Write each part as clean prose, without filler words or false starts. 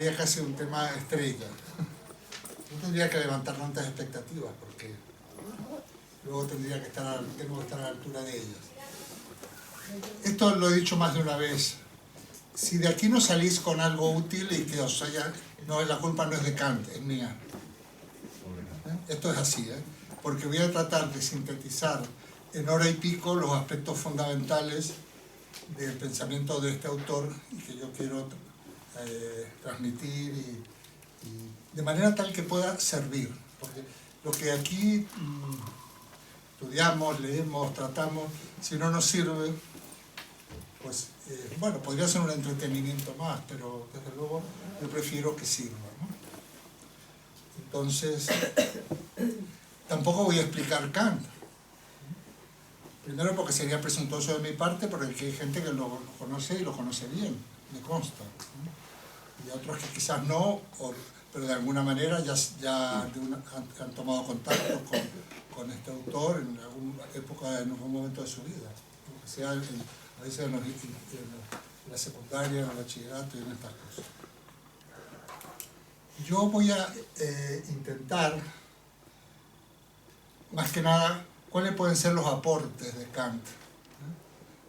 sería casi un tema estrella. No tendría que levantar tantas expectativas porque luego tengo que estar a la altura de ellas. Esto lo he dicho más de una vez. Si de aquí no salís con algo útil y que os haya... No, la culpa no es de Kant, es mía. Esto es así, porque voy a tratar de sintetizar en hora y pico los aspectos fundamentales del pensamiento de este autor y que yo quiero transmitir y de manera tal que pueda servir. Porque lo que aquí estudiamos, leemos, tratamos, si no nos sirve, pues bueno, podría ser un entretenimiento más, pero desde luego yo prefiero que sirva, ¿no? Entonces, tampoco voy a explicar Kant. Primero porque sería presuntuoso de mi parte, porque hay gente que lo conoce y lo conoce bien, me consta, ¿no? Y otros que quizás no, pero de alguna manera ya han tomado contacto con este autor en alguna época, en algún momento de su vida, ¿no? Sea a veces en la secundaria, en el bachillerato y en estas cosas. Yo voy a intentar, más que nada, cuáles pueden ser los aportes de Kant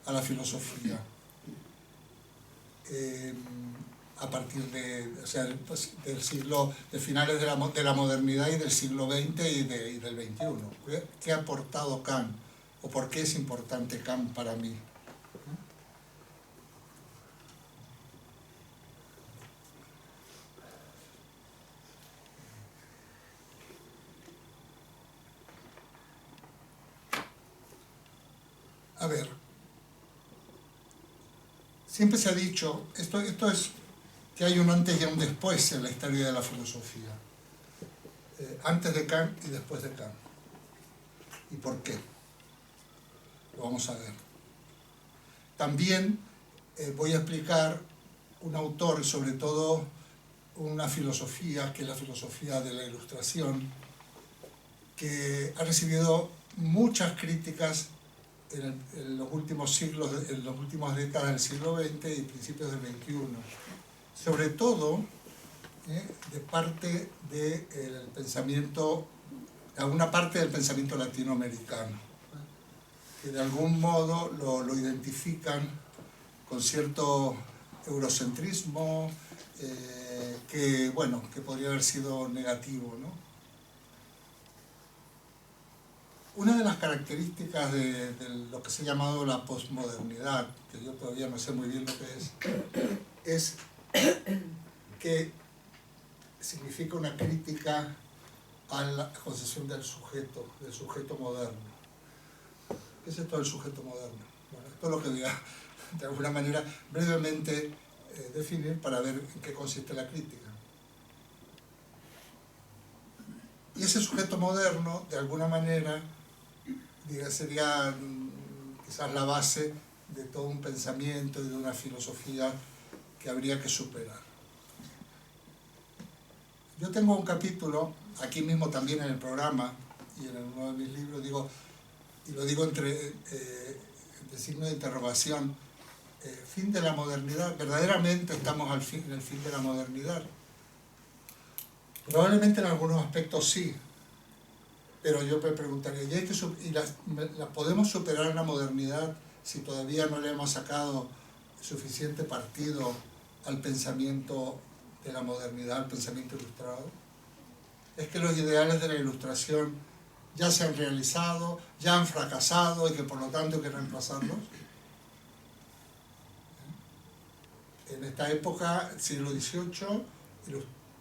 a la filosofía a partir de, o sea, del siglo, de finales de la modernidad y del siglo XX y del XXI. ¿Qué ha aportado Kant? ¿O por qué es importante Kant para mí? A ver, siempre se ha dicho, esto es que hay un antes y un después en la historia de la filosofía. Antes de Kant y después de Kant. ¿Y por qué? Lo vamos a ver. También voy a explicar un autor, sobre todo una filosofía, que es la filosofía de la Ilustración, que ha recibido muchas críticas en los últimos siglos, en las últimas décadas del siglo XX y principios del XXI. Sobre todo de parte del pensamiento, alguna parte del pensamiento latinoamericano, que de algún modo lo identifican con cierto eurocentrismo, que, bueno, que podría haber sido negativo, ¿no? Una de las características de lo que se ha llamado la posmodernidad, que yo todavía no sé muy bien lo que es que significa una crítica a la concepción del sujeto moderno. ¿Qué es esto del sujeto moderno? Bueno, esto es lo que voy a, de alguna manera, brevemente definir para ver en qué consiste la crítica. Y ese sujeto moderno, de alguna manera, sería quizás la base de todo un pensamiento y de una filosofía que habría que superar. Yo tengo un capítulo, aquí mismo también en el programa y en uno de mis libros, digo, y lo digo entre signo de interrogación, fin de la modernidad, verdaderamente estamos en el fin de la modernidad. Probablemente en algunos aspectos sí, pero yo me preguntaría, ¿la podemos superar en la modernidad si todavía no le hemos sacado suficiente partido al pensamiento de la modernidad, al pensamiento ilustrado? ¿Es que los ideales de la Ilustración ya se han realizado, ya han fracasado y que por lo tanto hay que reemplazarlos? En esta época, siglo XVIII,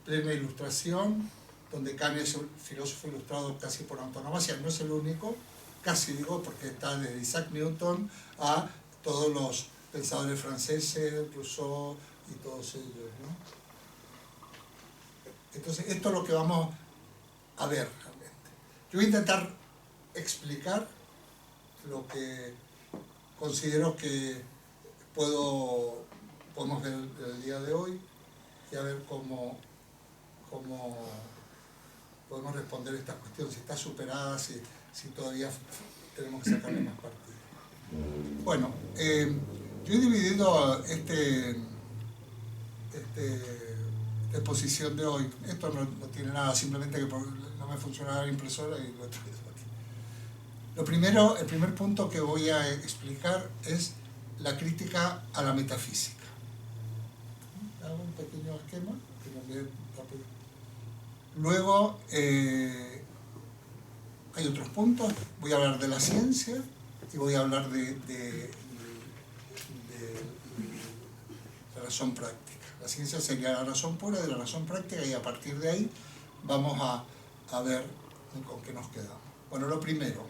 plena Ilustración, donde Kant es un filósofo ilustrado casi por antonomasia, no es el único, casi digo, porque está desde Isaac Newton a todos los pensadores franceses, Rousseau y todos ellos, ¿no? Entonces, esto es lo que vamos a ver realmente. Yo voy a intentar explicar lo que considero que podemos ver el día de hoy y a ver cómo podemos responder esta cuestión, si está superada, si todavía tenemos que sacarle más partido. Bueno, yo he dividido exposición de hoy. Esto no tiene nada, simplemente que no me funcionaba la impresora y lo he traído aquí. Lo primero, el primer punto que voy a explicar es la crítica a la metafísica. Hago un pequeño esquema que me envié rápido. Luego hay otros puntos. Voy a hablar de la ciencia y voy a hablar de la razón práctica. La ciencia sería la razón pura de la razón práctica y a partir de ahí vamos a ver con qué nos quedamos. Bueno, lo primero.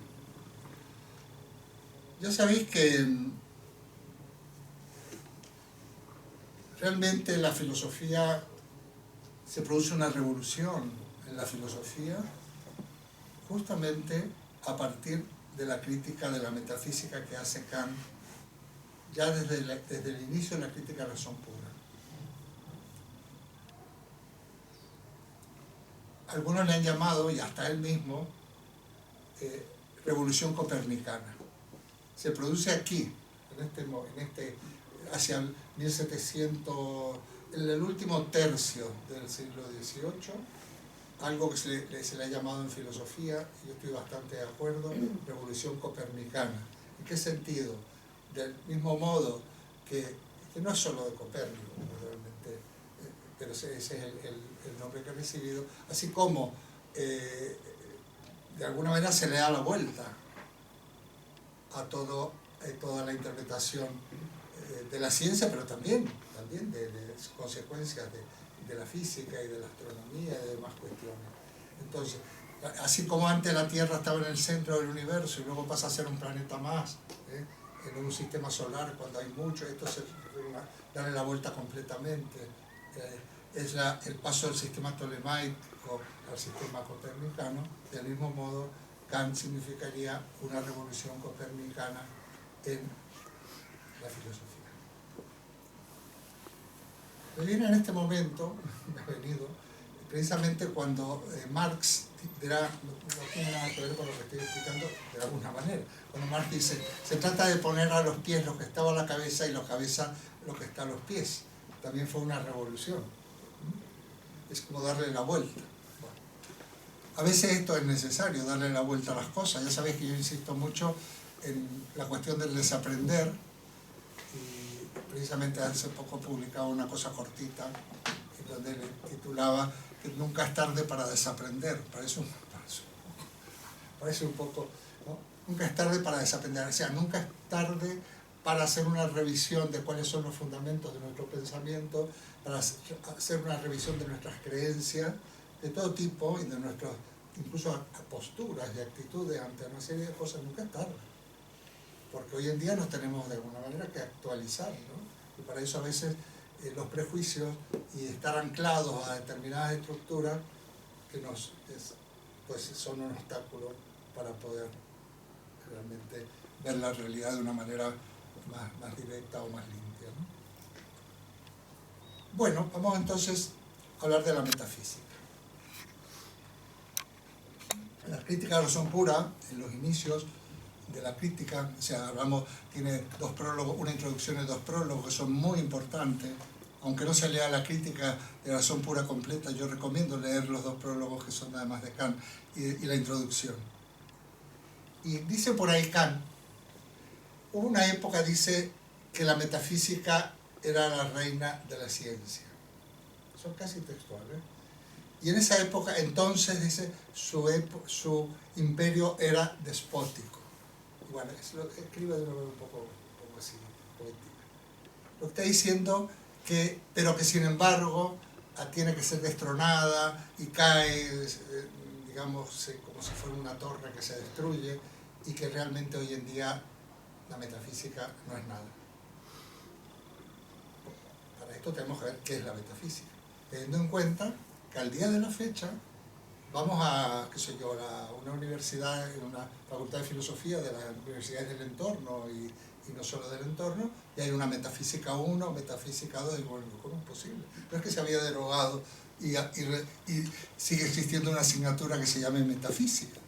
Ya sabéis que realmente la filosofía, se produce una revolución en la filosofía justamente a partir de la crítica de la metafísica que hace Kant ya desde el inicio de la crítica a la razón pura. Algunos le han llamado, y hasta él mismo, revolución copernicana. Se produce aquí, hacia el 1700, en el último tercio del siglo XVIII, algo que se le ha llamado en filosofía, y yo estoy bastante de acuerdo, revolución copernicana. ¿En qué sentido? Del mismo modo que no es solo de Copérnico, realmente, pero ese es el nombre que ha recibido, así como de alguna manera se le da la vuelta a toda la interpretación de la ciencia, pero también de consecuencias de la física y de la astronomía y de demás cuestiones. Entonces, así como antes la Tierra estaba en el centro del universo y luego pasa a ser un planeta más, en un sistema solar cuando hay mucho, esto es darle la vuelta completamente. Es el paso del sistema tolemaico al sistema copernicano. Del mismo modo, Kant significaría una revolución copernicana en la filosofía. Me viene en este momento, me ha venido, precisamente cuando Marx dirá, no tiene nada que ver con lo que estoy explicando de alguna manera, cuando Marx dice, se trata de poner a los pies lo que estaba a la cabeza y la cabeza lo que está a los pies. También fue una revolución. Es como darle la vuelta. Bueno, a veces esto es necesario, darle la vuelta a las cosas. Ya sabéis que yo insisto mucho en la cuestión del desaprender, y precisamente hace poco publicaba una cosa cortita en donde le titulaba que nunca es tarde para desaprender. Parece un poco, ¿no? Nunca es tarde para desaprender, o sea, nunca es tarde para hacer una revisión de cuáles son los fundamentos de nuestro pensamiento, para hacer una revisión de nuestras creencias de todo tipo y de nuestras incluso posturas y actitudes ante una serie de cosas. Nunca es tarde, porque hoy en día nos tenemos de alguna manera que actualizar, ¿no? Y para eso a veces los prejuicios y estar anclados a determinadas estructuras que pues son un obstáculo para poder realmente ver la realidad de una manera más directa o más limpia, ¿no? Bueno, vamos entonces a hablar de la metafísica. La crítica de la razón pura, en los inicios de la crítica, o sea, tiene dos prólogos, una introducción y dos prólogos que son muy importantes. Aunque no se lea la crítica de la razón pura completa, yo recomiendo leer los dos prólogos que son además de Kant y la introducción. Y dice por ahí Kant, hubo una época, dice, que la metafísica era la reina de la ciencia. Son casi textuales. Y en esa época, entonces, dice, su imperio era despótico. Y bueno, escribe de nuevo un poco así, poética. Lo que está diciendo pero que sin embargo tiene que ser destronada y cae, digamos, como si fuera una torre que se destruye, y que realmente hoy en día la metafísica no es nada. Para esto tenemos que ver qué es la metafísica, teniendo en cuenta que al día de la fecha vamos a, qué sé yo, a una universidad, en una facultad de filosofía de las universidades del entorno y no solo del entorno, y hay una metafísica 1, metafísica 2, y bueno, ¿cómo es posible? No es que se había derogado y sigue existiendo una asignatura que se llame metafísica.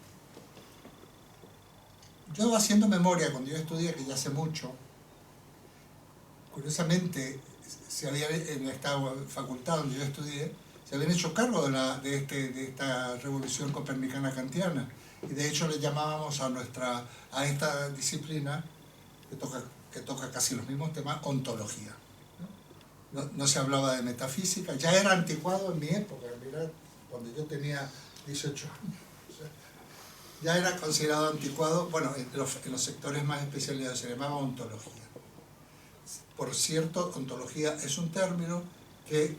Yo, haciendo memoria, cuando yo estudié, que ya hace mucho, curiosamente, en esta facultad donde yo estudié, se habían hecho cargo de esta revolución copernicana kantiana. Y de hecho le llamábamos a esta disciplina, que toca casi los mismos temas, ontología. No se hablaba de metafísica, ya era anticuado en mi época, mirad, cuando yo tenía 18 años. O sea, ya era considerado anticuado, bueno, en los sectores más especializados se llamaba ontología. Por cierto, ontología es un término que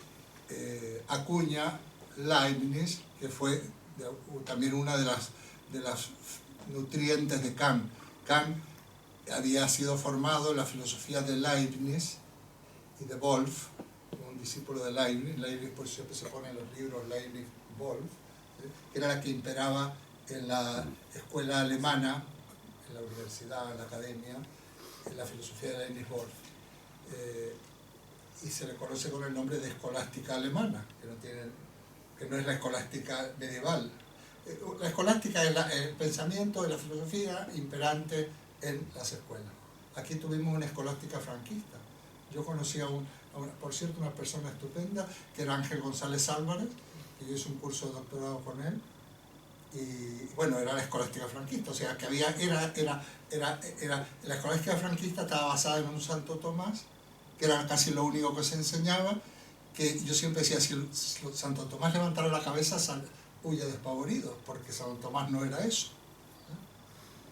acuña Leibniz, que fue también una de las nutrientes de Kant. Kant había sido formado en la filosofía de Leibniz y de Wolff, un discípulo de Leibniz. Leibniz, por siempre se pone en los libros Leibniz-Wolff, que era la que imperaba en la escuela alemana, en la universidad, en la academia, en la filosofía de Leibniz-Wolff. Y se le conoce con el nombre de escolástica alemana, que no es la escolástica medieval. La escolástica es el pensamiento de la filosofía imperante en las escuelas. Aquí tuvimos una escolástica franquista. Yo conocí por cierto, una persona estupenda, que era Ángel González Álvarez, que yo hice un curso de doctorado con él, y bueno, era la escolástica franquista, o sea, que la escolástica franquista estaba basada en un Santo Tomás, que era casi lo único que se enseñaba, que yo siempre decía, si Santo Tomás levantara la cabeza, huye despavorido, porque Santo Tomás no era eso.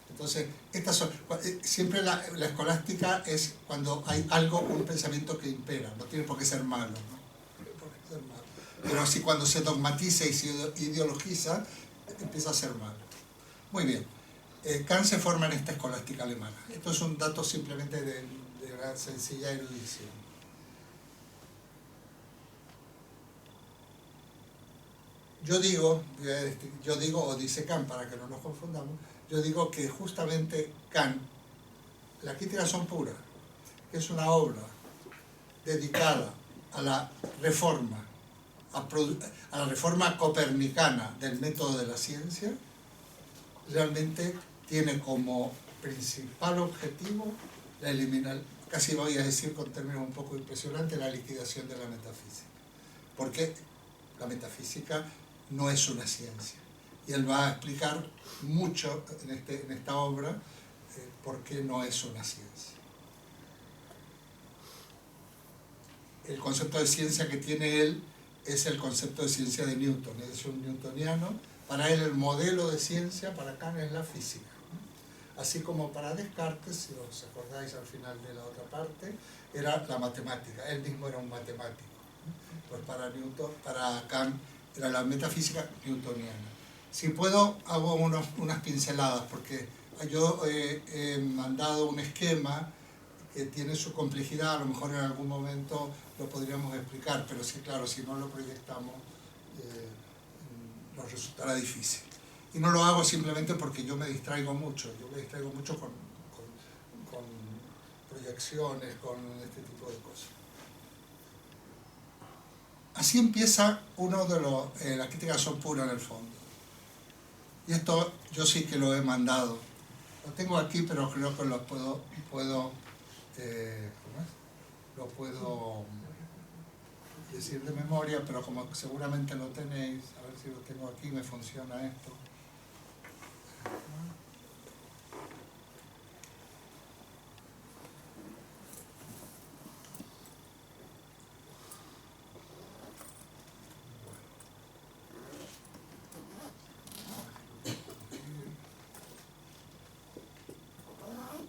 Entonces, siempre la escolástica es cuando hay un pensamiento que impera, no tiene por qué ser malo, ¿no? Pero sí, cuando se dogmatiza y se ideologiza, empieza a ser malo. Muy bien. Kant se forma en esta escolástica alemana. Esto es un dato simplemente de una sencilla erudición. Yo digo, o dice Kant, para que no nos confundamos, yo digo que justamente Kant, la crítica son pura, que es una obra dedicada a la reforma, a la reforma copernicana del método de la ciencia, realmente tiene como principal objetivo casi voy a decir con términos un poco impresionantes, la liquidación de la metafísica. Porque la metafísica no es una ciencia. Y él va a explicar mucho en esta obra por qué no es una ciencia. El concepto de ciencia que tiene él es el concepto de ciencia de Newton, es un newtoniano. Para él el modelo de ciencia, para Kant, es la física. Así como para Descartes, si os acordáis al final de la otra parte, era la matemática. Él mismo era un matemático. Pues para Kant era la metafísica newtoniana. Si puedo, hago unas pinceladas, porque yo he mandado un esquema que tiene su complejidad, a lo mejor en algún momento lo podríamos explicar, pero sí, claro, si no lo proyectamos, nos resultará difícil. Y no lo hago simplemente porque yo me distraigo mucho, con proyecciones, con este tipo de cosas. Así empieza uno de los... las críticas son puras en el fondo. Y esto yo sí que lo he mandado. Lo tengo aquí, pero creo que lo puedo decir de memoria, pero como seguramente lo tenéis, a ver si lo tengo aquí, me funciona esto.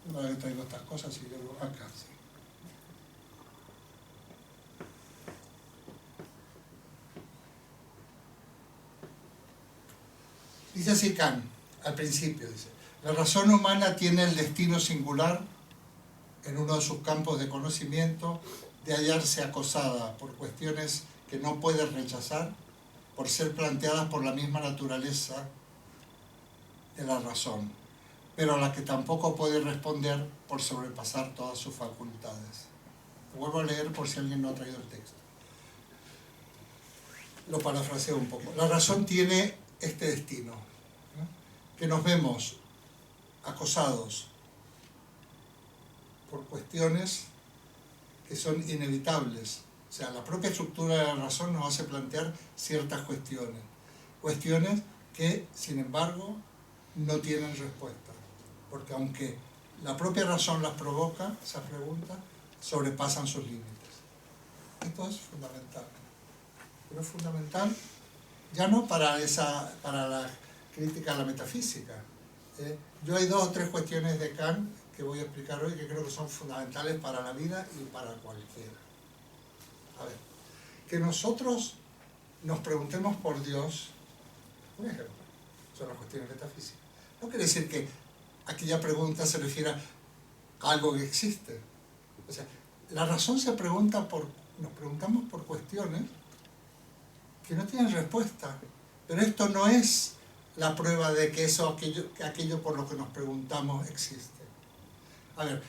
Una vez traigo estas cosas y yo lo acá, sí. Dice así Kant, al principio, dice: la razón humana tiene el destino singular, en uno de sus campos de conocimiento, de hallarse acosada por cuestiones que no puede rechazar, por ser planteadas por la misma naturaleza de la razón, pero a la que tampoco puede responder por sobrepasar todas sus facultades. Lo vuelvo a leer por si alguien no ha traído el texto. Lo parafraseo un poco. La razón tiene este destino, ¿no? Que nos vemos acosados por cuestiones que son inevitables O sea, la propia estructura de la razón nos hace plantear ciertas cuestiones. Cuestiones que, sin embargo, no tienen respuesta. Porque aunque la propia razón las provoca, esas preguntas, sobrepasan sus límites. Esto es fundamental. Pero es fundamental ya no para la crítica a la metafísica. Yo hay 2 o 3 cuestiones de Kant que voy a explicar hoy que creo que son fundamentales para la vida y para cualquiera. A ver, que nosotros nos preguntemos por Dios, un ejemplo, son las cuestiones metafísicas. No quiere decir que aquella pregunta se refiera a algo que existe. O sea, la razón se pregunta nos preguntamos por cuestiones que no tienen respuesta. Pero esto no es la prueba de que aquello por lo que nos preguntamos existe. A ver,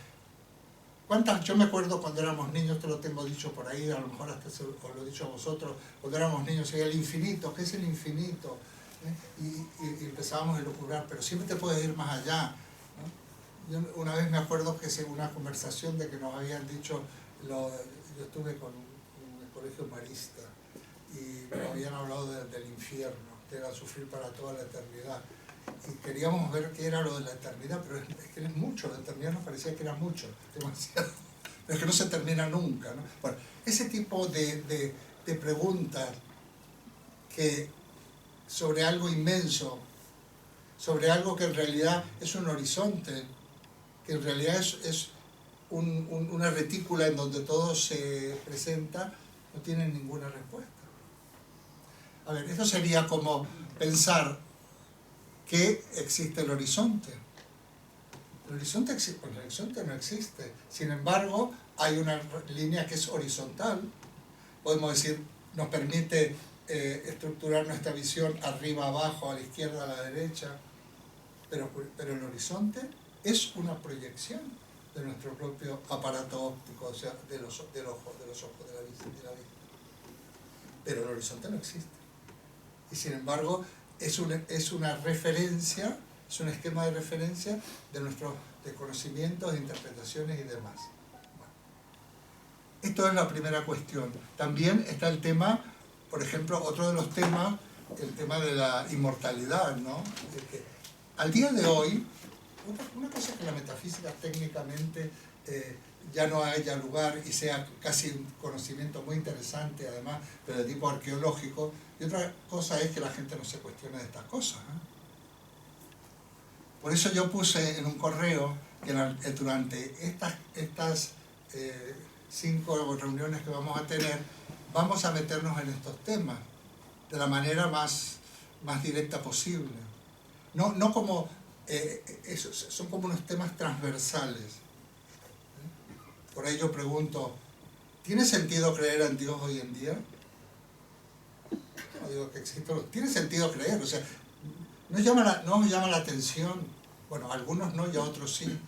yo me acuerdo cuando éramos niños, te lo tengo dicho por ahí, a lo mejor hasta os lo he dicho a vosotros, cuando éramos niños, el infinito, ¿qué es el infinito? Y empezábamos a elucubrar, pero siempre te puedes ir más allá, ¿no? Yo una vez me acuerdo que en una conversación de que nos habían dicho, yo estuve con un colegio marista, y nos habían hablado del infierno, que era sufrir para toda la eternidad. Y queríamos ver qué era lo de la eternidad, pero es que es mucho, la eternidad nos parecía que era mucho, demasiado. Pero es que no se termina nunca, ¿no? Bueno, ese tipo de preguntas sobre algo inmenso, sobre algo que en realidad es un horizonte, que en realidad es una retícula en donde todo se presenta, no tienen ninguna respuesta. A ver, esto sería como pensar que existe el horizonte. El horizonte no existe. Sin embargo, hay una línea que es horizontal. Podemos decir, nos permite estructurar nuestra visión arriba, abajo, a la izquierda, a la derecha. Pero el horizonte es una proyección de nuestro propio aparato óptico, o sea, de los ojos, de la vista. Pero el horizonte no existe. Y sin embargo, es una referencia, es un esquema de referencia de conocimientos, de interpretaciones y demás. Bueno, esto es la primera cuestión. También está el tema, por ejemplo, otro de los temas, el tema de la inmortalidad, ¿no? Al día de hoy, una cosa es que la metafísica técnicamente ya no haya lugar y sea casi un conocimiento muy interesante, además, pero de tipo arqueológico, y otra cosa es que la gente no se cuestione de estas cosas, ¿eh? Por eso yo puse en un correo que durante estas 5 reuniones que vamos a tener, vamos a meternos en estos temas de la manera más directa posible. No como, son como unos temas transversales. Por ahí yo pregunto, ¿tiene sentido creer en Dios hoy en día? No digo que existe, tiene sentido creer, o sea, no os llama la atención, bueno, a algunos no y a otros sí,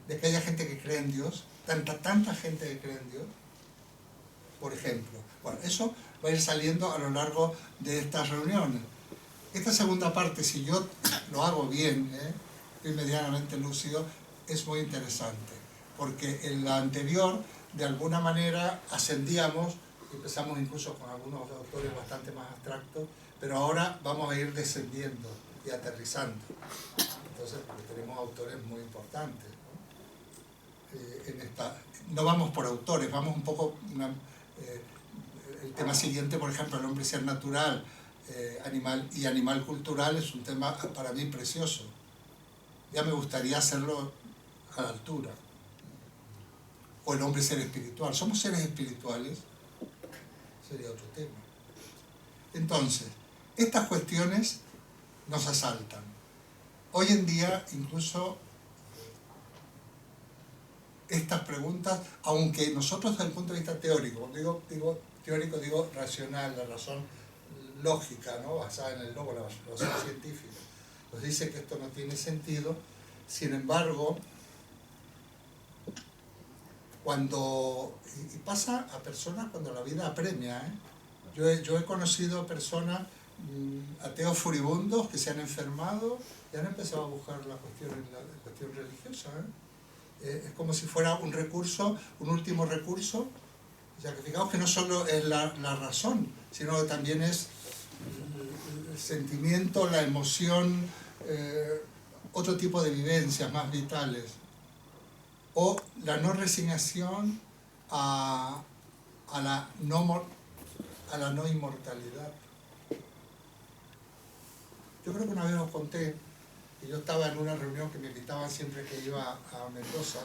de que haya gente que cree en Dios, tanta gente que cree en Dios, por ejemplo. Bueno, eso va a ir saliendo a lo largo de estas reuniones. Esta segunda parte, si yo lo hago bien, estoy medianamente lúcido, es muy interesante, porque en la anterior, de alguna manera, ascendíamos, empezamos incluso con algunos autores bastante más abstractos, pero ahora vamos a ir descendiendo y aterrizando. Entonces, porque tenemos autores muy importantes, ¿no? No vamos por autores, vamos un poco... el tema siguiente, por ejemplo, el hombre y ser natural, animal cultural, es un tema para mí precioso. Ya me gustaría hacerlo a la altura. O el hombre y ser espiritual. ¿Somos seres espirituales? Sería otro tema. Entonces, estas cuestiones nos asaltan. Hoy en día, incluso, estas preguntas, aunque nosotros desde el punto de vista teórico, cuando digo teórico, digo racional, la razón lógica, ¿no? Basada en el logos, la razón científica, nos dice que esto no tiene sentido. Sin embargo, y pasa a personas cuando la vida apremia, ¿eh? Yo he conocido personas, ateos furibundos, que se han enfermado y han empezado a buscar la cuestión religiosa, ¿eh? Es como si fuera un recurso, un último recurso, O sea, que fijaos que no solo es la razón, sino que también es el sentimiento, la emoción, otro tipo de vivencias más vitales. O la no resignación a la no inmortalidad. Yo creo que una vez os conté que yo estaba en una reunión que me invitaban siempre que iba a Mendoza,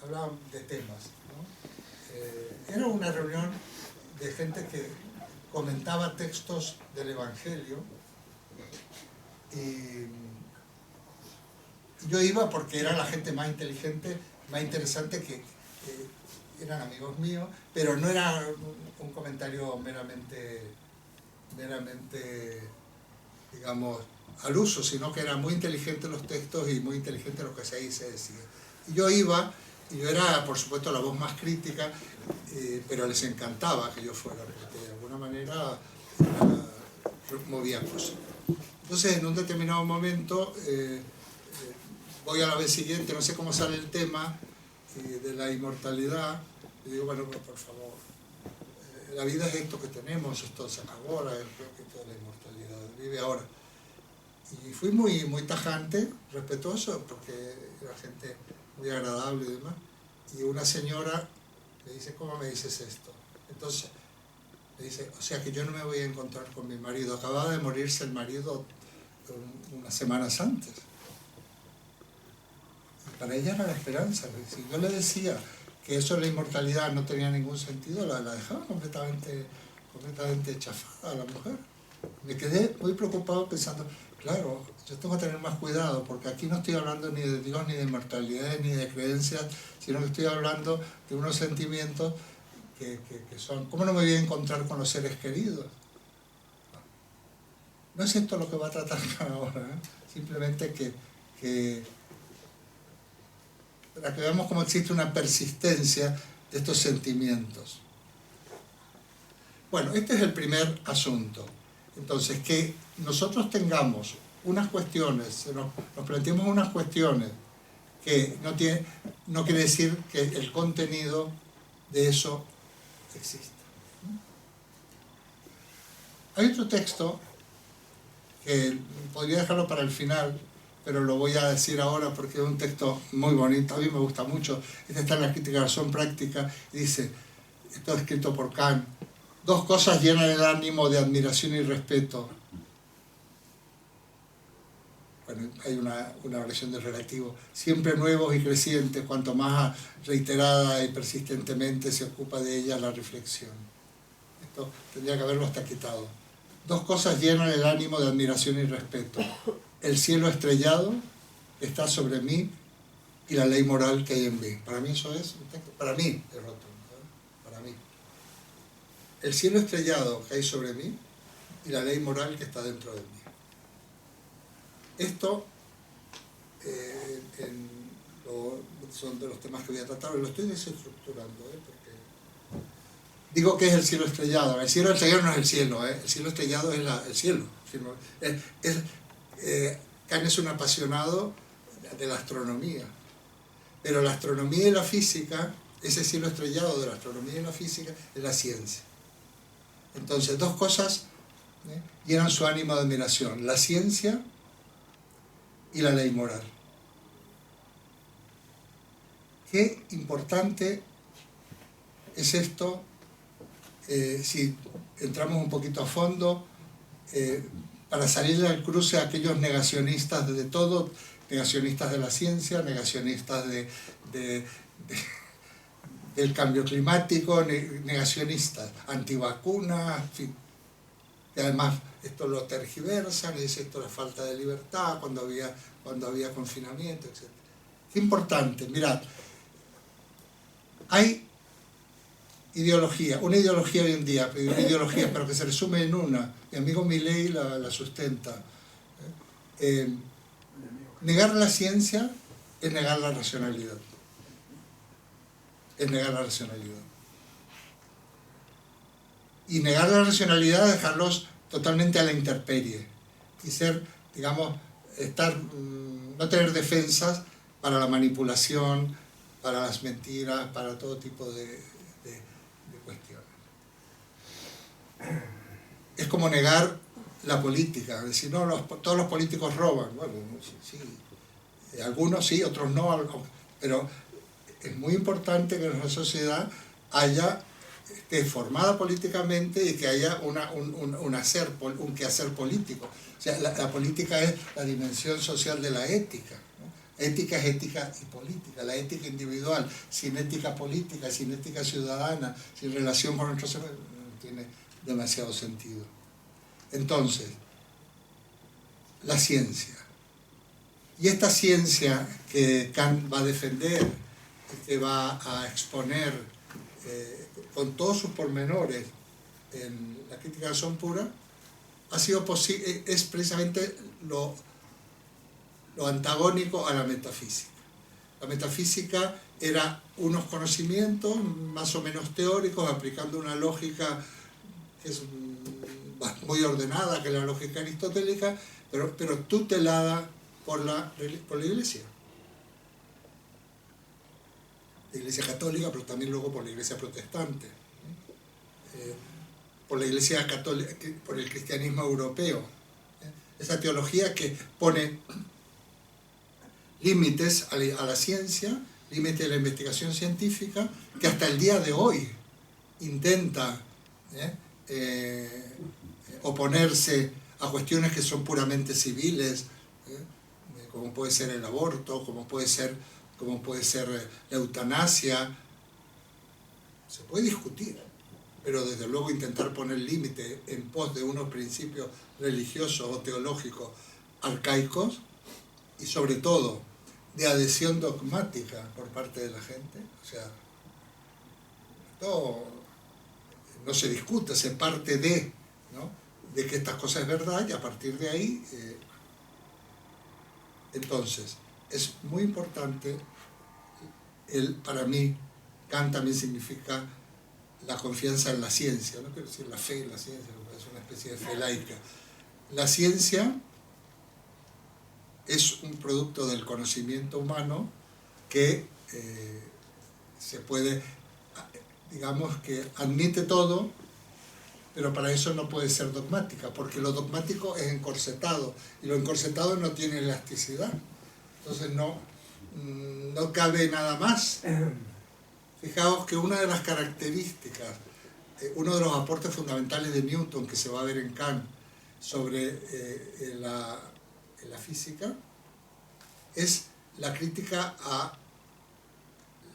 hablaban de temas, ¿no? Era una reunión de gente que comentaba textos del Evangelio y yo iba porque era la gente más inteligente, más interesante, que eran amigos míos, pero no era un comentario meramente, digamos, al uso, sino que eran muy inteligentes los textos y muy inteligente lo que se ahí se decía. Y yo iba, y yo era, por supuesto, la voz más crítica, pero les encantaba que yo fuera, porque de alguna manera movía cosas. Entonces, en un determinado momento, voy a la vez siguiente, no sé cómo sale el tema de la inmortalidad, y digo, bueno, pues, por favor, la vida es esto que tenemos, esto se acabó, creo que toda la inmortalidad vive ahora. Y fui muy tajante, respetuoso, porque era gente muy agradable y demás. Y una señora me dice, ¿cómo me dices esto? Entonces, me dice, o sea que yo no me voy a encontrar con mi marido. Acababa de morirse el marido unas semanas antes. Y para ella era la esperanza. Si yo le decía que eso de la inmortalidad no tenía ningún sentido, la dejaba completamente chafada a la mujer. Me quedé muy preocupado pensando, claro, yo tengo que tener más cuidado, porque aquí no estoy hablando ni de Dios, ni de inmortalidad, ni de creencias, sino que estoy hablando de unos sentimientos que son, ¿cómo no me voy a encontrar con los seres queridos? No es esto lo que va a tratar ahora, ¿eh? Simplemente para que veamos cómo existe una persistencia de estos sentimientos. Bueno, este es el primer asunto. Entonces, que nosotros tengamos unas cuestiones, nos planteemos unas cuestiones que no quiere decir que el contenido de eso exista. Hay otro texto que podría dejarlo para el final, pero lo voy a decir ahora porque es un texto muy bonito, a mí me gusta mucho. Este está en la Crítica de la Razón Práctica y dice, esto es escrito por Kant: dos cosas llenan el ánimo de admiración y respeto. Bueno, hay una versión del relativo. Siempre nuevos y crecientes, cuanto más reiterada y persistentemente se ocupa de ella la reflexión. Esto tendría que haberlo hasta quitado. Dos cosas llenan el ánimo de admiración y respeto: el cielo estrellado está sobre mí y la ley moral que hay en mí. Para mí eso es un texto, para mí es rotundo, ¿eh? Para mí. El cielo estrellado que hay sobre mí y la ley moral que está dentro de mí. Esto son de los temas que voy a tratar, lo estoy desestructurando, porque digo que es el cielo estrellado. El cielo estrellado no es el cielo, el cielo estrellado es el cielo. Kant es un apasionado de la astronomía, pero la astronomía y la física, ese cielo estrellado de la astronomía y la física, es la ciencia. Entonces, dos cosas llenan su ánimo de admiración: la ciencia y la ley moral. Qué importante es esto, si entramos un poquito a fondo, para salir al cruce a aquellos negacionistas de todo, negacionistas de la ciencia, negacionistas del cambio climático, negacionistas, antivacunas, en fin. Y además esto lo tergiversan, es esto la falta de libertad, cuando había confinamiento, etc. Qué importante, mirad, hay ideología, una ideología hoy en día, una ideología, pero que se resume en una. Mi amigo Milei la sustenta. Negar la ciencia es negar la racionalidad. Es negar la racionalidad. Y negar la racionalidad es dejarlos totalmente a la intemperie. Y ser, digamos, no tener defensas para la manipulación, para las mentiras, para todo tipo de de cuestiones. Es como negar la política, decir, no, todos los políticos roban. Bueno, sí, algunos sí, otros no, pero es muy importante que en nuestra sociedad esté formada políticamente y que haya un quehacer político. O sea, la política es la dimensión social de la ética, ¿no? Ética es ética y política. La ética individual, sin ética política, sin ética ciudadana, sin relación con nuestros seres, no tiene demasiado sentido. Entonces, la ciencia. Y esta ciencia que Kant va a defender, que va a exponer con todos sus pormenores en la crítica de la razón pura, es precisamente lo antagónico a la metafísica. La metafísica era unos conocimientos más o menos teóricos aplicando una lógica que es muy ordenada, que es la lógica aristotélica, pero tutelada por la Iglesia. La Iglesia católica, pero también luego por la Iglesia protestante, por la Iglesia católica, por el cristianismo europeo. Esa teología que pone límites a la ciencia, límites a la investigación científica, que hasta el día de hoy intenta oponerse a cuestiones que son puramente civiles, como puede ser el aborto, como puede ser la eutanasia. Se puede discutir, pero desde luego intentar poner límite en pos de unos principios religiosos o teológicos arcaicos, y sobre todo de adhesión dogmática por parte de la gente. O sea, no se discute, se parte de, ¿no?, de que estas cosas es verdad, y a partir de ahí, entonces, es muy importante, para mí, Kant también significa la confianza en la ciencia, no quiero decir la fe en la ciencia, es una especie de fe laica. La ciencia es un producto del conocimiento humano que se puede, digamos que admite todo, pero para eso no puede ser dogmática, porque lo dogmático es encorsetado, y lo encorsetado no tiene elasticidad. Entonces no cabe nada más. Fijaos que una de las características, uno de los aportes fundamentales de Newton que se va a ver en Kant sobre la física, es la crítica a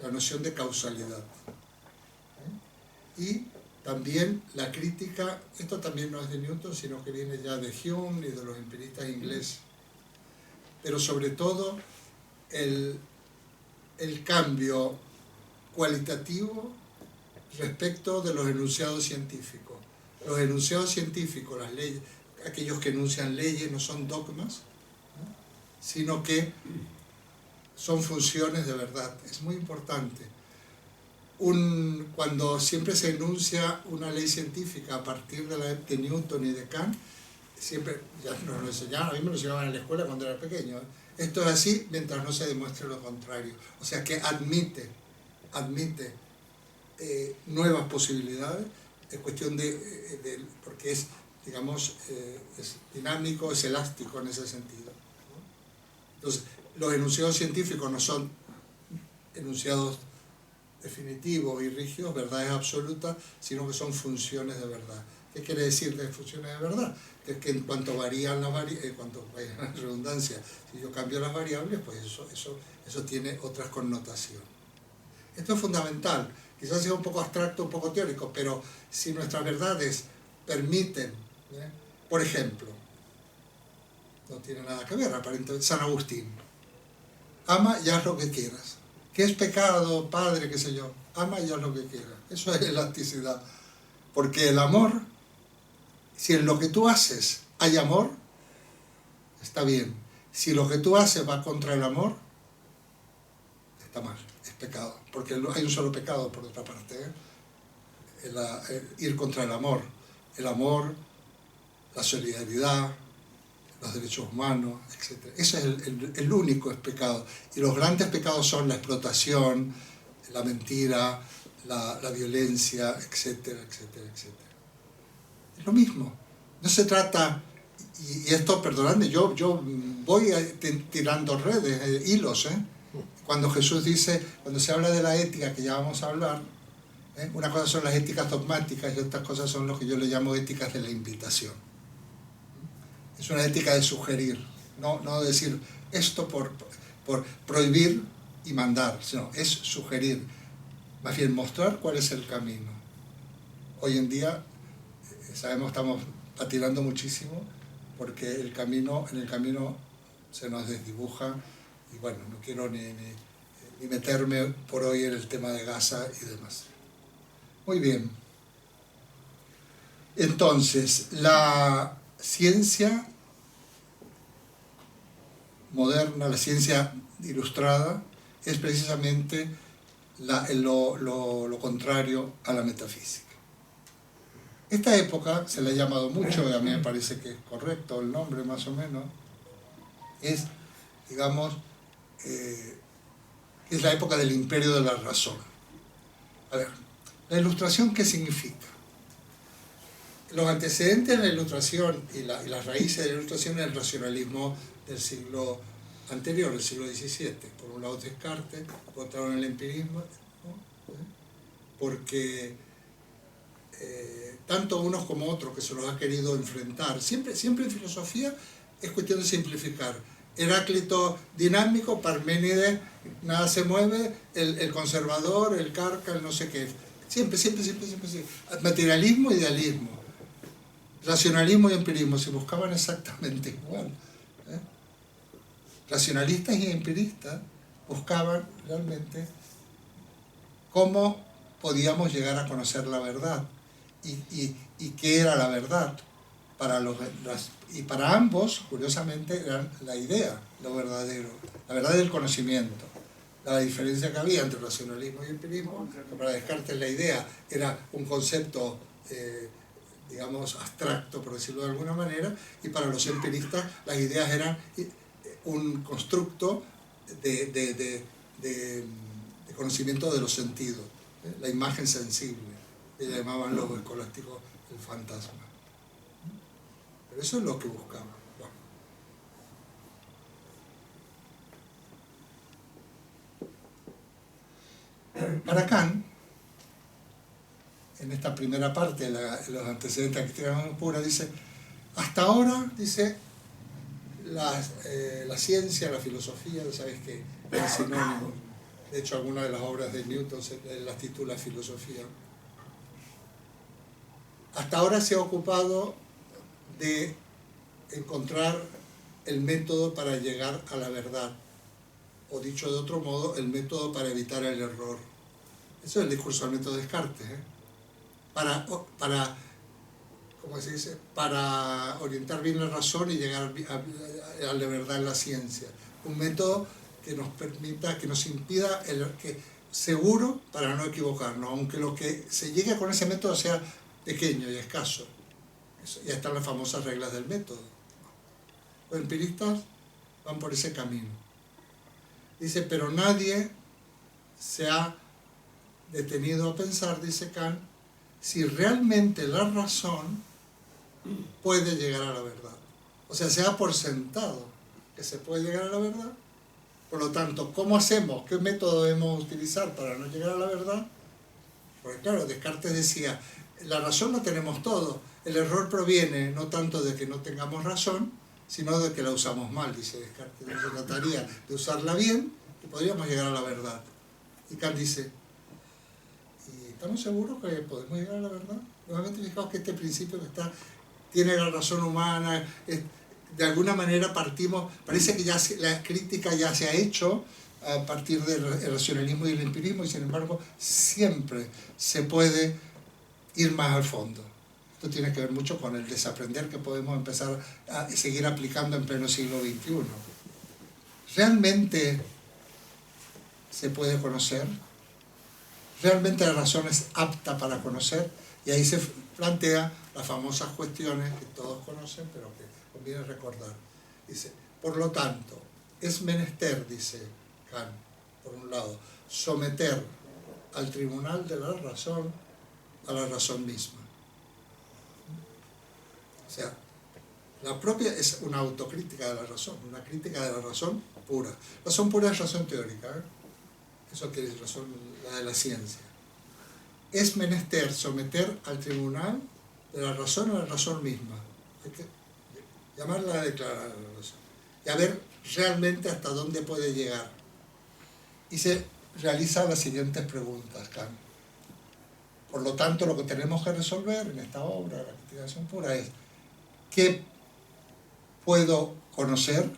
la noción de causalidad. Y también la crítica, esto también no es de Newton, sino que viene ya de Hume y de los empiristas ingleses, pero sobre todo el cambio cualitativo respecto de los enunciados científicos. Los enunciados científicos, las leyes, aquellos que enuncian leyes no son dogmas, ¿no?, sino que son funciones de verdad. Es muy importante. Cuando siempre se enuncia una ley científica a partir de Newton y de Kant, siempre, ya nos lo enseñaban, a mí me lo enseñaban en la escuela cuando era pequeño, esto es así mientras no se demuestre lo contrario. O sea que admite nuevas posibilidades, es cuestión porque es, digamos, es dinámico, es elástico en ese sentido, ¿no? Entonces, los enunciados científicos no son enunciados definitivos y rígidos, verdades absolutas, sino que son funciones de verdad. ¿Qué quiere decir de funciones de verdad? Que es que en cuanto varían las redundancia, si yo cambio las variables, pues eso tiene otras connotaciones. Esto es fundamental. Quizás sea un poco abstracto, un poco teórico, pero si nuestras verdades permiten, por ejemplo, no tiene nada que ver, aparentemente, San Agustín, ama y haz lo que quieras. ¿Qué es pecado, padre, qué sé yo? Ama y haz lo que quieras. Eso es elasticidad. Porque el amor, si en lo que tú haces hay amor, está bien. Si lo que tú haces va contra el amor, está mal, es pecado. Porque hay un solo pecado, por otra parte, ir contra el amor. El amor, la solidaridad, los derechos humanos, etc. Ese es el único pecado. Y los grandes pecados son la explotación, la mentira, la violencia, etcétera, etcétera, etcétera. Es lo mismo. No se trata, y esto, perdonadme, yo voy tirando redes, hilos, Cuando Jesús dice, cuando se habla de la ética, que ya vamos a hablar, una cosa son las éticas dogmáticas y otras cosas son lo que yo le llamo éticas de la invitación. Es una ética de sugerir, no decir esto por prohibir y mandar, sino es sugerir, más bien mostrar cuál es el camino. Hoy en día, sabemos, estamos patinando muchísimo porque en el camino se nos desdibuja y bueno, no quiero ni meterme por hoy en el tema de Gaza y demás. Muy bien. Entonces, la ciencia moderna, la ciencia ilustrada, es precisamente lo contrario a la metafísica. Esta época se le ha llamado mucho, y a mí me parece que es correcto el nombre más o menos, es, digamos, es la época del imperio de la razón. A ver, ¿la ilustración qué significa? Los antecedentes de la ilustración y las raíces de la ilustración es el racionalismo del siglo anterior, el siglo XVII. Por un lado Descartes, por otro lado el empirismo, ¿no? Porque tanto unos como otros que se los ha querido enfrentar, siempre en filosofía es cuestión de simplificar. Heráclito dinámico, Parménides, nada se mueve, el conservador, el carca, el no sé qué. Siempre. Materialismo, idealismo. Racionalismo y empirismo se buscaban exactamente igual. Racionalistas y empiristas buscaban realmente cómo podíamos llegar a conocer la verdad y qué era la verdad. Y para ambos, curiosamente, era la idea, lo verdadero, la verdad del conocimiento. La diferencia que había entre racionalismo y empirismo, que para Descartes la idea era un concepto, digamos, abstracto, por decirlo de alguna manera, y para los empiristas las ideas eran un constructo de conocimiento de los sentidos, la imagen sensible, que llamaban los escolásticos el fantasma. Pero eso es lo que buscaban. Bueno. Para Kant, en esta primera parte de los antecedentes de la actividad pura, dice, hasta ahora, dice, la ciencia, la filosofía, sabes que es sinónimo. De hecho, algunas de las obras de Newton las titula filosofía. Hasta ahora se ha ocupado de encontrar el método para llegar a la verdad, o dicho de otro modo, el método para evitar el error. Eso es el discurso del método Descartes, para ¿cómo se dice? Para orientar bien la razón y llegar a la verdad en la ciencia. Un método que nos permita, que nos impida, seguro para no equivocarnos, aunque lo que se llegue con ese método sea pequeño y escaso. Ya están las famosas reglas del método. Los empiristas van por ese camino. Dice, pero nadie se ha detenido a pensar, dice Kant, si realmente la razón puede llegar a la verdad. O sea, se da por sentado que se puede llegar a la verdad. Por lo tanto, ¿cómo hacemos? ¿Qué método debemos utilizar para no llegar a la verdad? Porque claro, Descartes decía, la razón no tenemos todo. El error proviene no tanto de que no tengamos razón, sino de que la usamos mal, dice Descartes. Se trataría de usarla bien y podríamos llegar a la verdad. Y Kant dice, ¿y estamos seguros que podemos llegar a la verdad? Nuevamente fijaos que este principio que tiene la razón humana, de alguna manera partimos, parece que ya la crítica ya se ha hecho a partir del racionalismo y el empirismo, y sin embargo siempre se puede ir más al fondo. Esto tiene que ver mucho con el desaprender que podemos empezar a seguir aplicando en pleno siglo XXI. ¿Realmente se puede conocer? ¿Realmente la razón es apta para conocer? Y ahí se plantea las famosas cuestiones que todos conocen, pero que conviene recordar. Dice, por lo tanto, es menester, dice Kant, por un lado, someter al tribunal de la razón, a la razón misma. O sea, la propia es una autocrítica de la razón, una crítica de la razón pura. Razón pura es razón teórica, ¿eh? Eso quiere decir razón, la de la ciencia. Es menester someter al tribunal de la razón a la razón misma. Hay que llamarla a declarar la razón. Y a ver realmente hasta dónde puede llegar. Y se realizan las siguientes preguntas, Kant. Por lo tanto, lo que tenemos que resolver en esta obra, la criticación pura, es ¿qué puedo conocer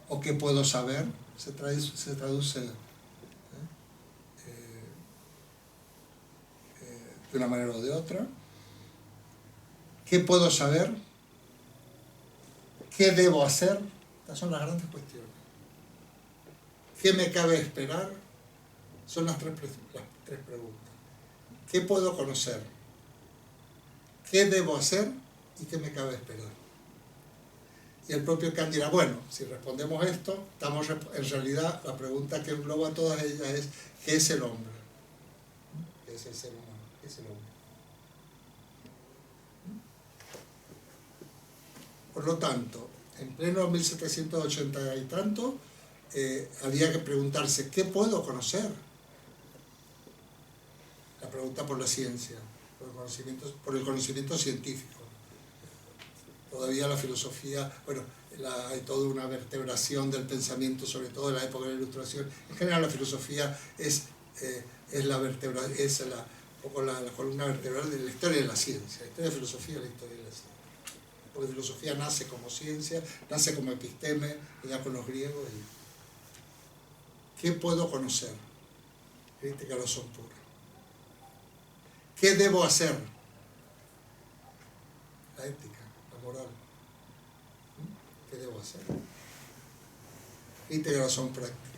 o qué puedo saber? Se traduce de una manera o de otra. ¿Qué puedo saber? ¿Qué debo hacer? Estas son las grandes cuestiones. ¿Qué me cabe esperar? Son las tres preguntas. ¿Qué puedo conocer? ¿Qué debo hacer? ¿Y qué me cabe esperar? Y el propio Kant dirá, bueno, si respondemos esto, estamos en realidad la pregunta que engloba todas ellas es ¿qué es el hombre? ¿Qué es el ser humano? ¿Qué es el hombre? Por lo tanto, en pleno 1780 y tanto, había que preguntarse ¿qué puedo conocer? La pregunta por la ciencia, por el conocimiento científico. Todavía la filosofía, bueno, hay toda una vertebración del pensamiento, sobre todo en la época de la Ilustración. En general la filosofía es la columna vertebral de la historia de la ciencia. La historia de la filosofía es la historia de la ciencia. Porque la filosofía nace como ciencia, nace como episteme, ya con los griegos. ¿Qué puedo conocer? Crítica a la razón pura. ¿Qué debo hacer? La ética, la moral. ¿Qué debo hacer? Crítica a la razón práctica.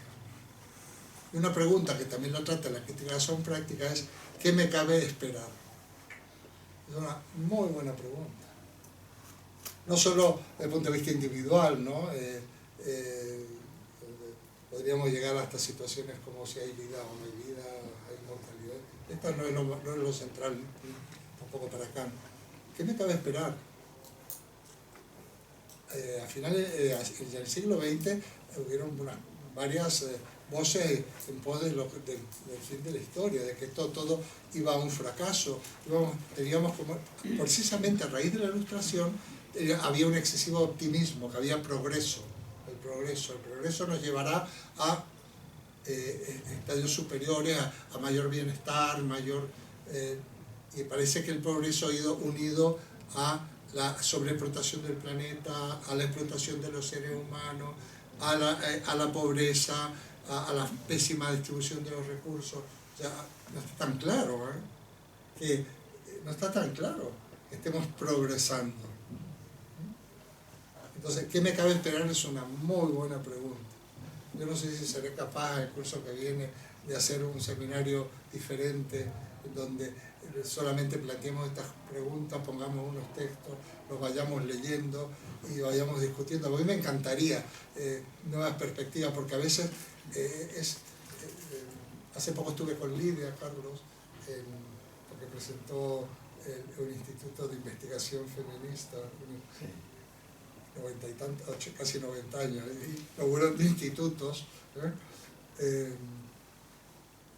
Y una pregunta que también la trata la crítica a la razón práctica es ¿qué me cabe esperar? Es una muy buena pregunta. No solo desde el punto de vista individual, ¿no? Podríamos llegar hasta situaciones como si hay vida o no hay vida, hay mortalidad. Esto no es lo central, tampoco para Kant. ¿Qué me cabe esperar? A finales del siglo XX hubieron varias voces en pos del fin de la historia, de que todo iba a un fracaso. Teníamos como, precisamente a raíz de la Ilustración, había un excesivo optimismo, que había progreso. El progreso nos llevará a estadios superiores, a mayor bienestar, y parece que el progreso ha ido unido a la sobreexplotación del planeta, a la explotación de los seres humanos, a la pobreza, a la pésima distribución de los recursos. O sea, no está tan claro, no está tan claro que estemos progresando. Entonces, ¿qué me cabe esperar? Es una muy buena pregunta. Yo no sé si seré capaz en el curso que viene de hacer un seminario diferente, donde solamente planteemos estas preguntas, pongamos unos textos, los vayamos leyendo y vayamos discutiendo. A mí me encantaría nuevas perspectivas, porque a veces hace poco estuve con Lidia, Carlos, porque presentó un instituto de investigación feminista, 90 y tantos, casi 90 años, y laburando institutos,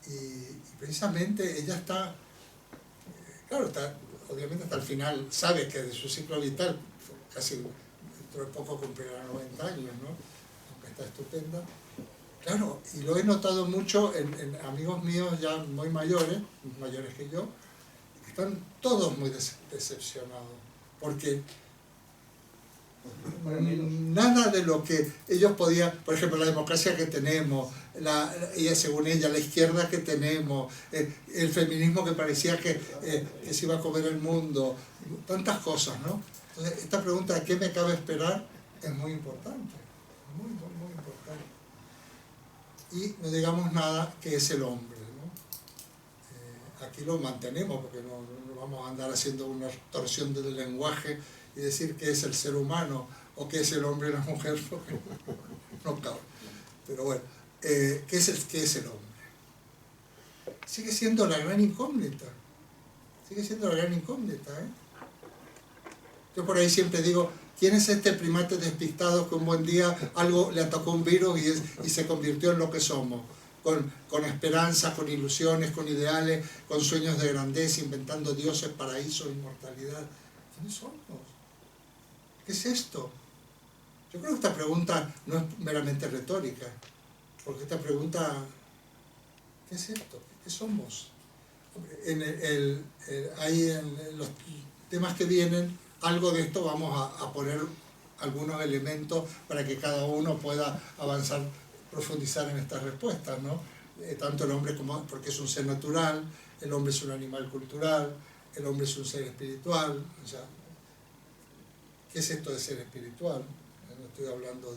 y precisamente ella está, claro, obviamente hasta el final, sabe que de su ciclo vital, casi dentro de poco cumplirá 90 años, ¿no? Aunque está estupenda. Claro, y lo he notado mucho en amigos míos ya muy mayores que yo, que están todos muy decepcionados, porque nada de lo que ellos podían, por ejemplo, la democracia que tenemos, según ella, la izquierda que tenemos, el feminismo que parecía que se iba a comer el mundo, tantas cosas, ¿no? Entonces, esta pregunta de qué me cabe esperar es muy importante, muy, muy, muy importante. Y no digamos nada que es el hombre, ¿no? Aquí lo mantenemos porque no vamos a andar haciendo una torsión del lenguaje y decir qué es el ser humano o qué es el hombre y la mujer, porque no cabe. Pero bueno, ¿qué es el hombre? sigue siendo la gran incógnita. Sigue siendo la gran incógnita, ¿eh? Yo por ahí siempre digo, ¿quién es este primate despistado que un buen día algo le atacó un virus y se convirtió en lo que somos? Con esperanzas, con ilusiones, con ideales, con sueños de grandeza, inventando dioses, paraísos, inmortalidad. ¿Quiénes somos? ¿Qué es esto? Yo creo que esta pregunta no es meramente retórica, porque esta pregunta, ¿qué es esto? ¿Qué somos? Ahí en los temas que vienen, algo de esto vamos a poner algunos elementos para que cada uno pueda avanzar, profundizar en estas respuestas, ¿no? Tanto el hombre como, porque es un ser natural, el hombre es un animal cultural, el hombre es un ser espiritual, o sea, ¿qué es esto de ser espiritual? No estoy hablando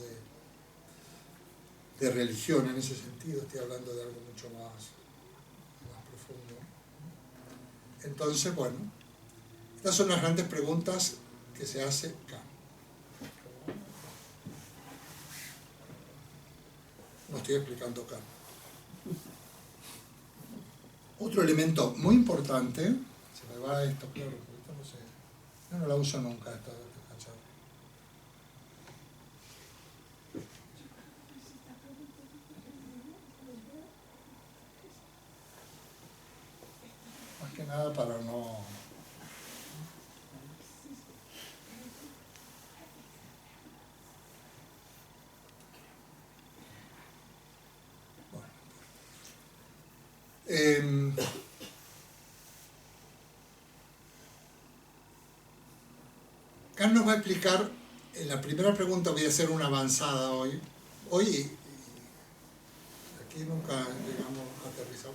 de religión en ese sentido, estoy hablando de algo mucho más profundo. Entonces, bueno, estas son las grandes preguntas que se hace Kant. No estoy explicando Kant. Otro elemento muy importante, se me va esto, claro, porque esto no sé, yo no la uso nunca esta charla. Más que nada para no... Kant nos va a explicar, en la primera pregunta voy a hacer una avanzada hoy. Hoy, aquí nunca llegamos a aterrizar,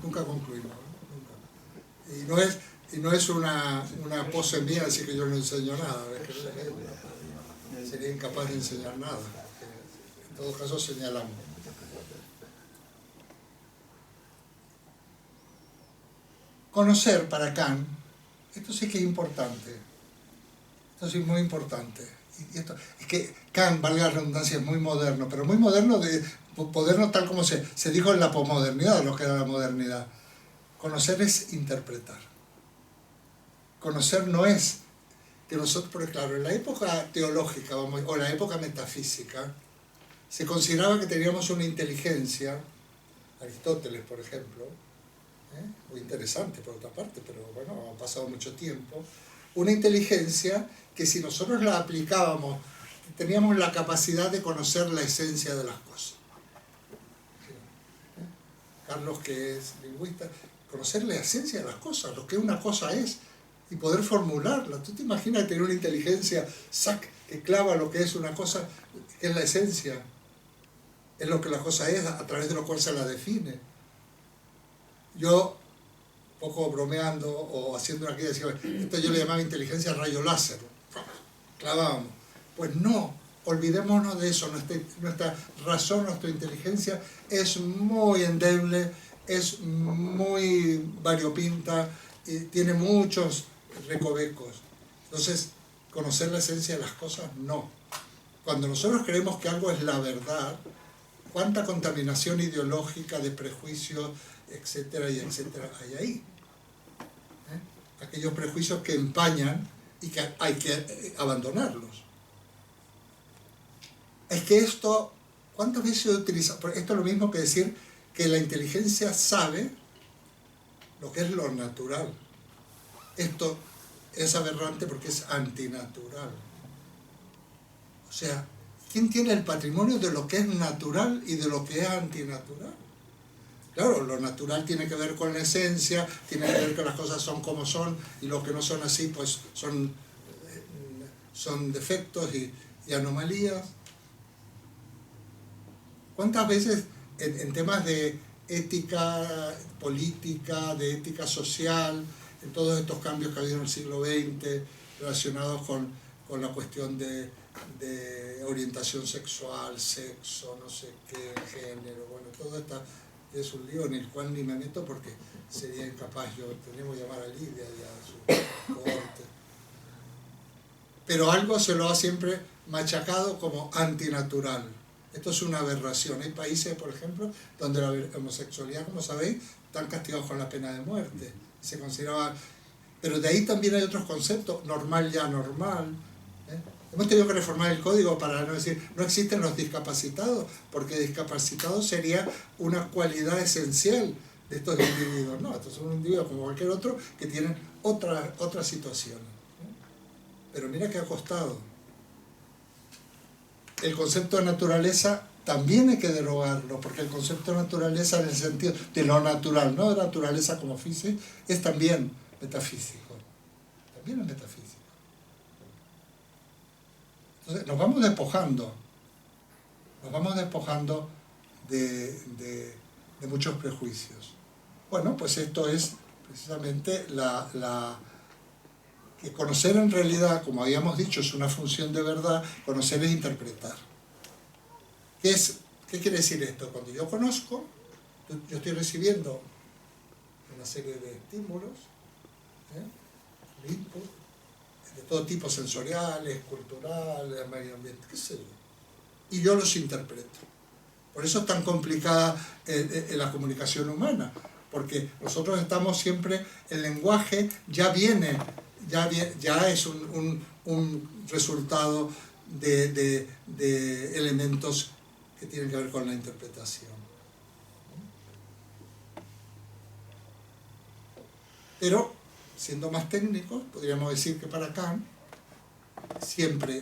nunca concluimos, nunca. Y no es una pose mía, así que yo no enseño nada, sería incapaz de enseñar nada. En todo caso señalamos. Conocer para Kant, esto sí que es importante, esto sí es muy importante. Y esto, es que Kant, valga la redundancia, es muy moderno, pero muy moderno, moderno tal como se dijo en la posmodernidad, lo que era la modernidad. Conocer es interpretar. Conocer no es que nosotros, porque claro, en la época teológica, o en la época metafísica, se consideraba que teníamos una inteligencia, Aristóteles, por ejemplo, muy interesante por otra parte, pero bueno, ha pasado mucho tiempo, una inteligencia que si nosotros la aplicábamos, teníamos la capacidad de conocer la esencia de las cosas. Carlos, que es lingüista, conocer la esencia de las cosas, lo que una cosa es, y poder formularla. ¿Tú te imaginas tener una inteligencia que clava lo que es una cosa, que es la esencia? Es lo que la cosa es, a través de lo cual se la define. Yo, un poco bromeando o haciendo aquí, decía, esto yo le llamaba inteligencia rayo láser. Clavábamos. Pues no, olvidémonos de eso. Nuestra razón, nuestra inteligencia es muy endeble, es muy variopinta, y tiene muchos recovecos. Entonces, conocer la esencia de las cosas, no. Cuando nosotros creemos que algo es la verdad, cuánta contaminación ideológica, de prejuicios, etcétera y etcétera hay ahí. Aquellos prejuicios que empañan y que hay que abandonarlos. Es que esto, ¿cuántas veces se utiliza? Esto es lo mismo que decir que la inteligencia sabe lo que es lo natural. Esto es aberrante porque es antinatural. O sea, ¿quién tiene el patrimonio de lo que es natural y de lo que es antinatural? Claro, lo natural tiene que ver con la esencia, tiene que ver que las cosas son como son, y lo que no son así, pues son defectos y anomalías. ¿Cuántas veces en temas de ética política, de ética social, en todos estos cambios que ha habido en el siglo XX, relacionados con la cuestión de orientación sexual, sexo, no sé qué, género, bueno, todo esto es un lío en el cual ni me meto porque sería incapaz, yo tendríamos que llamar a Lidia y a su cohorte. Pero algo se lo ha siempre machacado como antinatural. Esto es una aberración. Hay países, por ejemplo, donde la homosexualidad, como sabéis, están castigados con la pena de muerte. Se consideraba... Pero de ahí también hay otros conceptos, normal y anormal. Hemos tenido que reformar el código para no decir, no existen los discapacitados, porque discapacitado sería una cualidad esencial de estos individuos. No, estos son individuos como cualquier otro que tienen otra situación. Pero mira que ha costado. El concepto de naturaleza también hay que derogarlo, porque el concepto de naturaleza en el sentido de lo natural, no de naturaleza como física, es también metafísico. También es metafísico. Entonces nos vamos despojando de muchos prejuicios. Bueno, pues esto es precisamente que conocer en realidad, como habíamos dicho, es una función de verdad, conocer es interpretar. ¿Qué quiere decir esto? Cuando yo conozco, yo estoy recibiendo una serie de estímulos, input, de todo tipo, sensoriales, culturales, medio ambiente, qué sé yo, y yo los interpreto. Por eso es tan complicada la comunicación humana, porque nosotros estamos siempre, el lenguaje ya es un resultado de elementos que tienen que ver con la interpretación. Pero, siendo más técnicos, podríamos decir que para Kant, siempre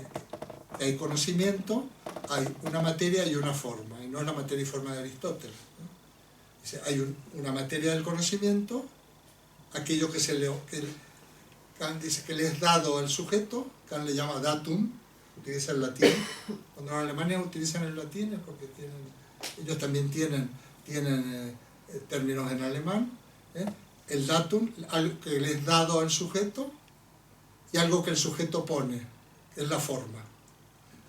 que hay conocimiento, hay una materia y una forma, y no es la materia y forma de Aristóteles, ¿no? Dice, hay una materia del conocimiento, aquello que Kant dice que le es dado al sujeto, Kant le llama datum, utiliza el latín. Cuando en Alemania utilizan el latín es porque ellos también tienen términos en alemán. El datum, algo que le es dado al sujeto, y algo que el sujeto pone, que es la forma.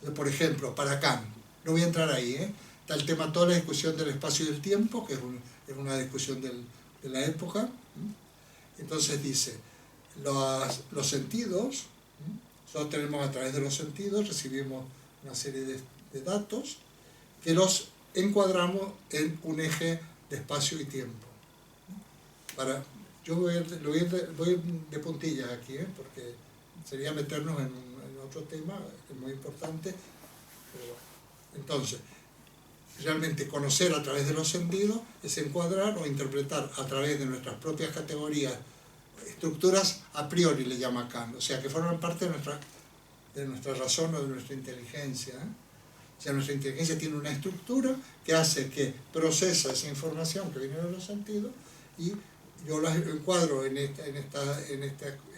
Entonces, por ejemplo, para Kant, no voy a entrar ahí, está el tema, toda la discusión del espacio y del tiempo, que es una discusión de la época. Entonces dice, los sentidos, nosotros tenemos a través de los sentidos, recibimos una serie de datos que los encuadramos en un eje de espacio y tiempo. Yo voy de puntillas aquí, porque sería meternos en otro tema, es muy importante. Pero entonces, realmente conocer a través de los sentidos es encuadrar o interpretar a través de nuestras propias categorías, estructuras a priori le llama Kant, o sea, que forman parte de nuestra razón o de nuestra inteligencia. O sea, nuestra inteligencia tiene una estructura que hace que procesa esa información que viene de los sentidos y yo la encuadro en este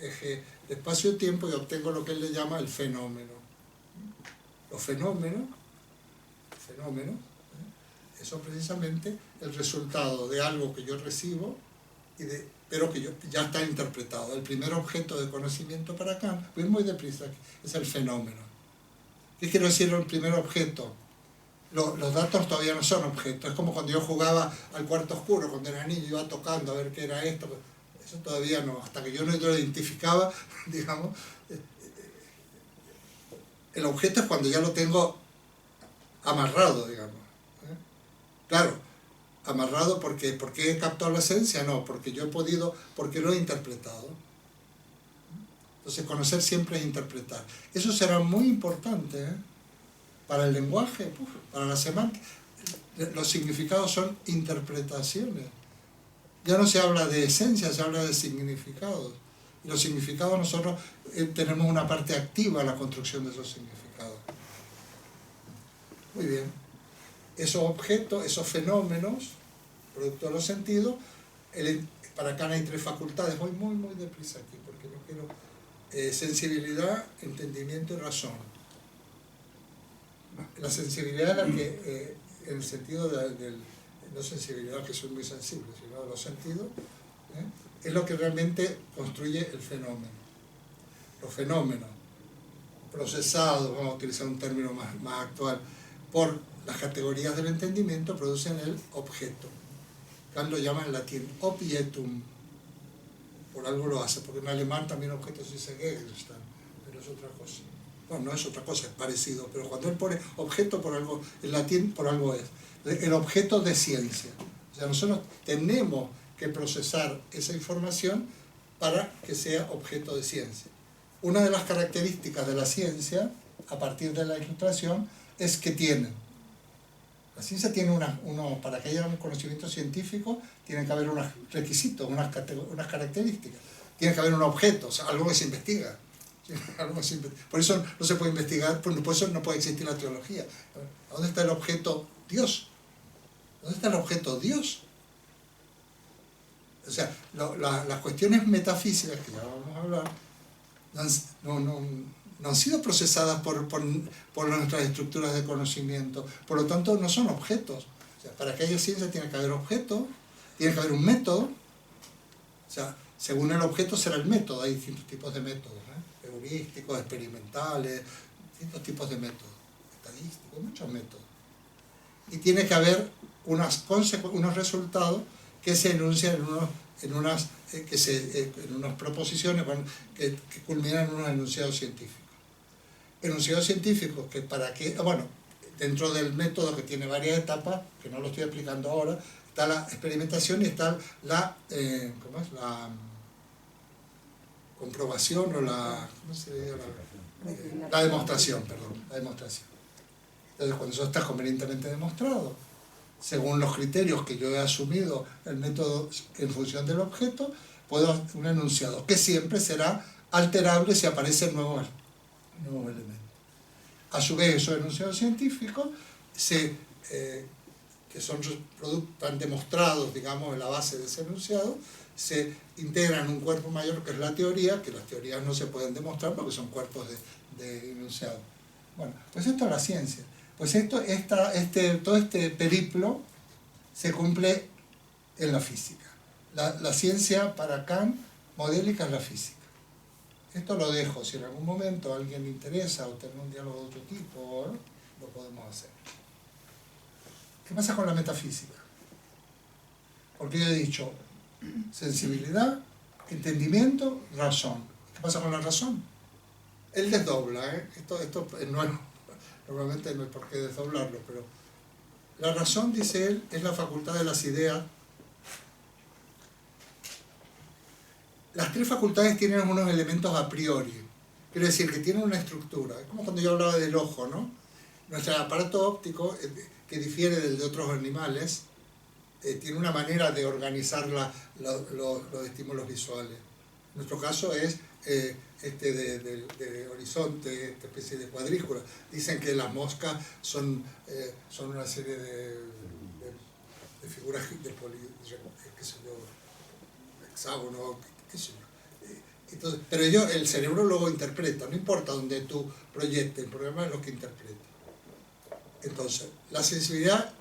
eje de espacio-tiempo y obtengo lo que él le llama el fenómeno. Los fenómenos son precisamente el resultado de algo que yo recibo, pero que ya está interpretado. El primer objeto de conocimiento para Kant, voy muy deprisa aquí, es el fenómeno. ¿Qué quiero decir el primer objeto? Los datos todavía no son objetos. Es como cuando yo jugaba al cuarto oscuro, cuando era niño, iba tocando a ver qué era esto. Eso todavía no, hasta que yo no lo identificaba, digamos. El objeto es cuando ya lo tengo amarrado, digamos. Claro, amarrado porque he captado la esencia, no, porque porque lo he interpretado. Entonces, conocer siempre es interpretar. Eso será muy importante, para el lenguaje, para la semántica. Los significados son interpretaciones. Ya no se habla de esencia, se habla de significados. Y los significados nosotros tenemos una parte activa en la construcción de esos significados. Muy bien. Esos objetos, esos fenómenos, producto de los sentidos, para Kant hay tres facultades. Voy muy deprisa aquí porque no quiero... sensibilidad, entendimiento y razón. La sensibilidad es la que, en el sentido no sensibilidad que soy muy sensible, sino de los sentidos, es lo que realmente construye el fenómeno. Los fenómenos procesados, vamos a utilizar un término más actual, por las categorías del entendimiento producen el objeto. Kant lo llama en latín objetum. Por algo lo hace, porque en alemán también objetos dice Gegenstand, pero es otra cosa. bueno, no es otra cosa, es parecido, pero cuando él pone objeto por algo, en latín por algo es, el objeto de ciencia. O sea, nosotros tenemos que procesar esa información para que sea objeto de ciencia. Una de las características de la ciencia, a partir de la ilustración, es que la ciencia tiene para que haya un conocimiento científico, tiene que haber unos requisitos, unas características. Tiene que haber un objeto, o sea, algo que se investiga. Por eso no se puede investigar, por eso no puede existir la teología. ¿Dónde está el objeto? Dios. ¿Dónde está el objeto? Dios. O sea, las cuestiones metafísicas, que ya vamos a hablar, no han sido procesadas por nuestras estructuras de conocimiento. Por lo tanto, no son objetos. O sea, para que haya ciencia tiene que haber objeto, tiene que haber un método. O sea, según el objeto será el método. Hay distintos tipos de métodos, heurísticos, experimentales, distintos tipos de métodos, estadísticos, muchos métodos. Y tiene que haber unos resultados que se enuncian en unas proposiciones que culminan en unos enunciados científicos. Enunciados científicos que dentro del método, que tiene varias etapas, que no lo estoy explicando ahora, está la experimentación y está la comprobación o la demostración, la demostración. Entonces, cuando eso está convenientemente demostrado, según los criterios que yo he asumido el método en función del objeto, puedo hacer un enunciado que siempre será alterable si aparecen nuevos elementos. A su vez, esos enunciados científicos que están demostrados, digamos, en la base de ese enunciado, se integran en un cuerpo mayor que es la teoría, que las teorías no se pueden demostrar porque son cuerpos de enunciado. Bueno, pues esto es la ciencia. Pues todo este periplo se cumple en la física. La ciencia para Kant modélica es la física. Esto lo dejo, si en algún momento a alguien le interesa o tener un diálogo de otro tipo, lo podemos hacer. ¿Qué pasa con la metafísica? Porque yo he dicho sensibilidad, entendimiento, razón. ¿Qué pasa con la razón? Él desdobla, esto normalmente no hay por qué desdoblarlo, pero la razón, dice él, es la facultad de las ideas. Las tres facultades tienen unos elementos a priori, quiere decir que tienen una estructura. Es como cuando yo hablaba del ojo, ¿no? Nuestro aparato óptico, que difiere del de otros animales, tiene una manera de organizar los estímulos visuales. En nuestro caso es de horizonte, esta especie de cuadrícula. Dicen que las moscas son una serie de figuras de hexágono, qué sé yo. Entonces, pero el cerebro luego interpreta, no importa donde tú proyectes, el problema es lo que interpreta. Entonces, la sensibilidad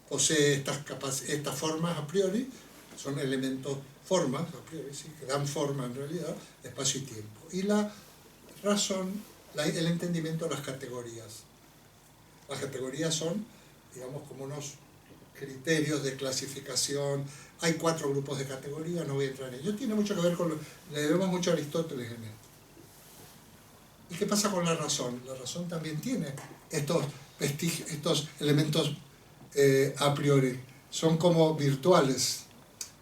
posee estas formas a priori, son elementos, formas a priori, ¿sí?, que dan forma en realidad, espacio y tiempo. Y la razón, el entendimiento de las categorías. Las categorías son, digamos, como unos criterios de clasificación. Hay 4 grupos de categorías, no voy a entrar en ello. Tiene mucho que ver le debemos mucho a Aristóteles en esto. ¿Y qué pasa con la razón? La razón también tiene estos elementos a priori. Son como virtuales.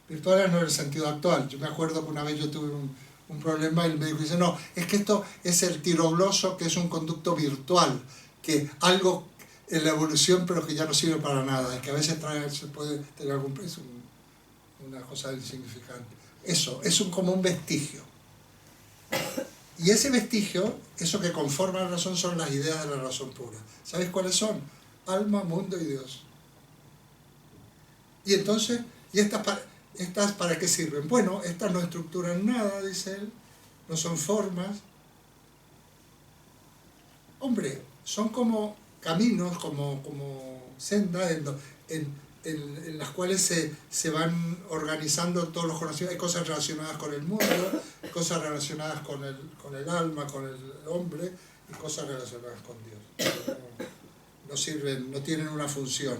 Virtuales no en el sentido actual. Yo me acuerdo que una vez yo tuve un problema y el médico dice, no, es que esto es el tirogloso, que es un conducto virtual, que algo en la evolución pero que ya no sirve para nada, y que a veces se puede tener algún peso, una cosa insignificante. Eso, es como un vestigio. Y ese vestigio, eso que conforma la razón, son las ideas de la razón pura. ¿Sabéis cuáles son? Alma, mundo y Dios. Y entonces, ¿estas para qué sirven? Bueno, estas no estructuran nada, dice él, no son formas. Hombre, son como caminos, como sendas en las cuales se van organizando todos los conocimientos. Hay cosas relacionadas con el mundo, cosas relacionadas con el alma, con el hombre, y cosas relacionadas con Dios. No sirven, no tienen una función.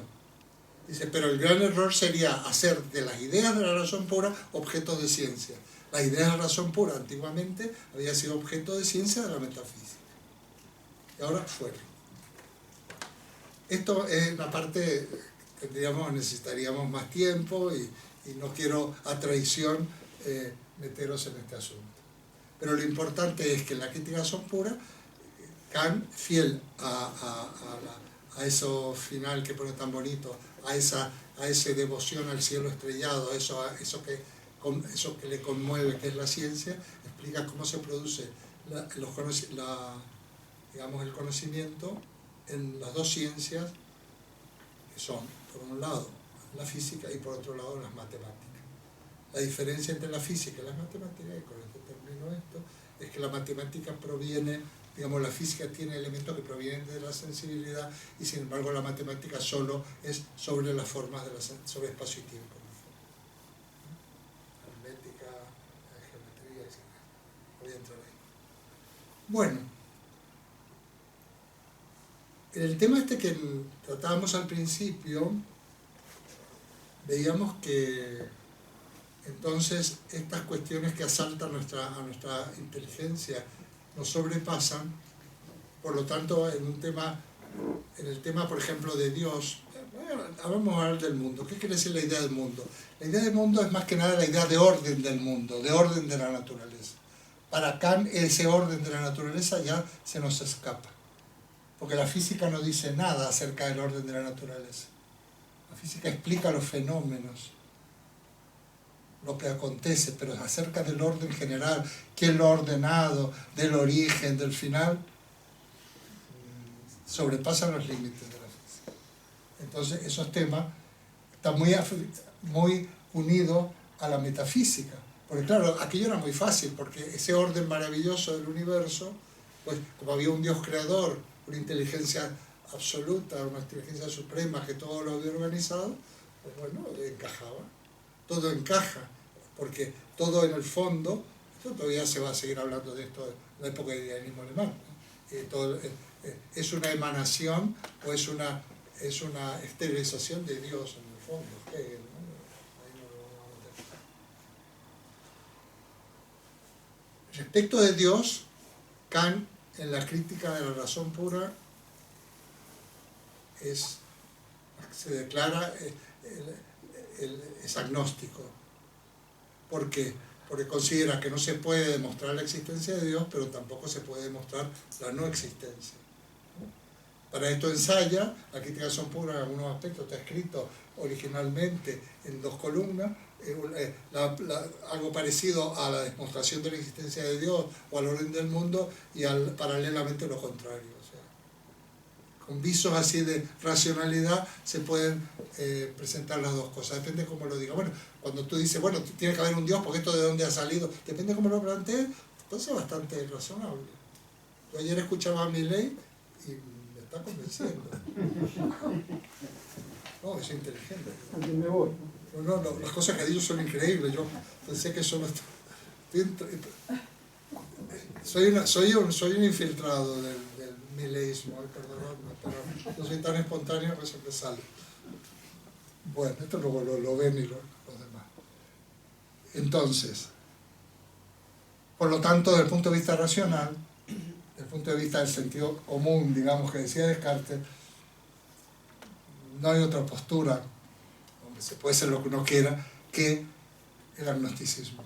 Dice, pero el gran error sería hacer de las ideas de la razón pura objetos de ciencia. Las ideas de la razón pura antiguamente habían sido objeto de ciencia de la metafísica. y ahora fuera. Esto es una parte que necesitaríamos más tiempo y no quiero a traición meteros en este asunto. Pero lo importante es que en la crítica son pura, Kant, fiel a eso final que pone tan bonito, a esa devoción al cielo estrellado, eso que le conmueve, que es la ciencia, explica cómo se produce el conocimiento en las dos ciencias, que son, por un lado, la física y por otro lado, las matemáticas. La diferencia entre la física y las matemáticas, y con esto termino esto, es que la matemática proviene, la física tiene elementos que provienen de la sensibilidad y sin embargo la matemática solo es sobre las formas, sobre espacio y tiempo. Aritmética, geometría, etc. Voy a entrar ahí. Bueno, el tema que tratábamos al principio, veíamos que entonces estas cuestiones que asaltan a nuestra inteligencia nos sobrepasan, por lo tanto en el tema por ejemplo de Dios, vamos a hablar del mundo. ¿Qué quiere decir la idea del mundo? La idea del mundo es más que nada la idea de orden del mundo, de orden de la naturaleza. Para Kant ese orden de la naturaleza ya se nos escapa, porque la física no dice nada acerca del orden de la naturaleza. La física explica los fenómenos, lo que acontece, pero acerca del orden general, quién lo ha ordenado, del origen, del final, sobrepasan los límites de la física. Entonces esos temas están muy unidos a la metafísica, porque claro, aquello era muy fácil, porque ese orden maravilloso del universo, pues como había un Dios creador, una inteligencia absoluta, una inteligencia suprema que todo lo había organizado, pues bueno, encajaba. Todo encaja, porque todo en el fondo, esto todavía se va a seguir hablando de esto en la época del idealismo alemán, es una emanación o es una esterilización de Dios en el fondo. Respecto de Dios, Kant en la crítica de la razón pura se declara es agnóstico. ¿Por qué? Porque considera que no se puede demostrar la existencia de Dios, pero tampoco se puede demostrar la no existencia. Para esto ensaya, la crítica de la razón pura en algunos aspectos está escrito originalmente en 2 columnas, algo parecido a la demostración de la existencia de Dios o al orden del mundo, y paralelamente lo contrario. O sea, con visos así de racionalidad se pueden presentar las dos cosas, depende de cómo lo diga. Bueno, cuando tú dices, bueno, tiene que haber un Dios porque esto de dónde ha salido, depende de cómo lo plantees, entonces es bastante razonable. Yo ayer escuchaba a Milley y me está convenciendo. No, es inteligente. Me voy. No, las cosas que ha dicho son increíbles. Yo pensé que solo soy un infiltrado del mileísmo, perdonadme, pero yo soy tan espontáneo que siempre sale. Bueno, esto luego lo ven y los demás. Entonces, por lo tanto, desde el punto de vista racional, desde el punto de vista del sentido común, digamos, que decía Descartes, no hay otra postura, donde se puede ser lo que uno quiera, que el agnosticismo.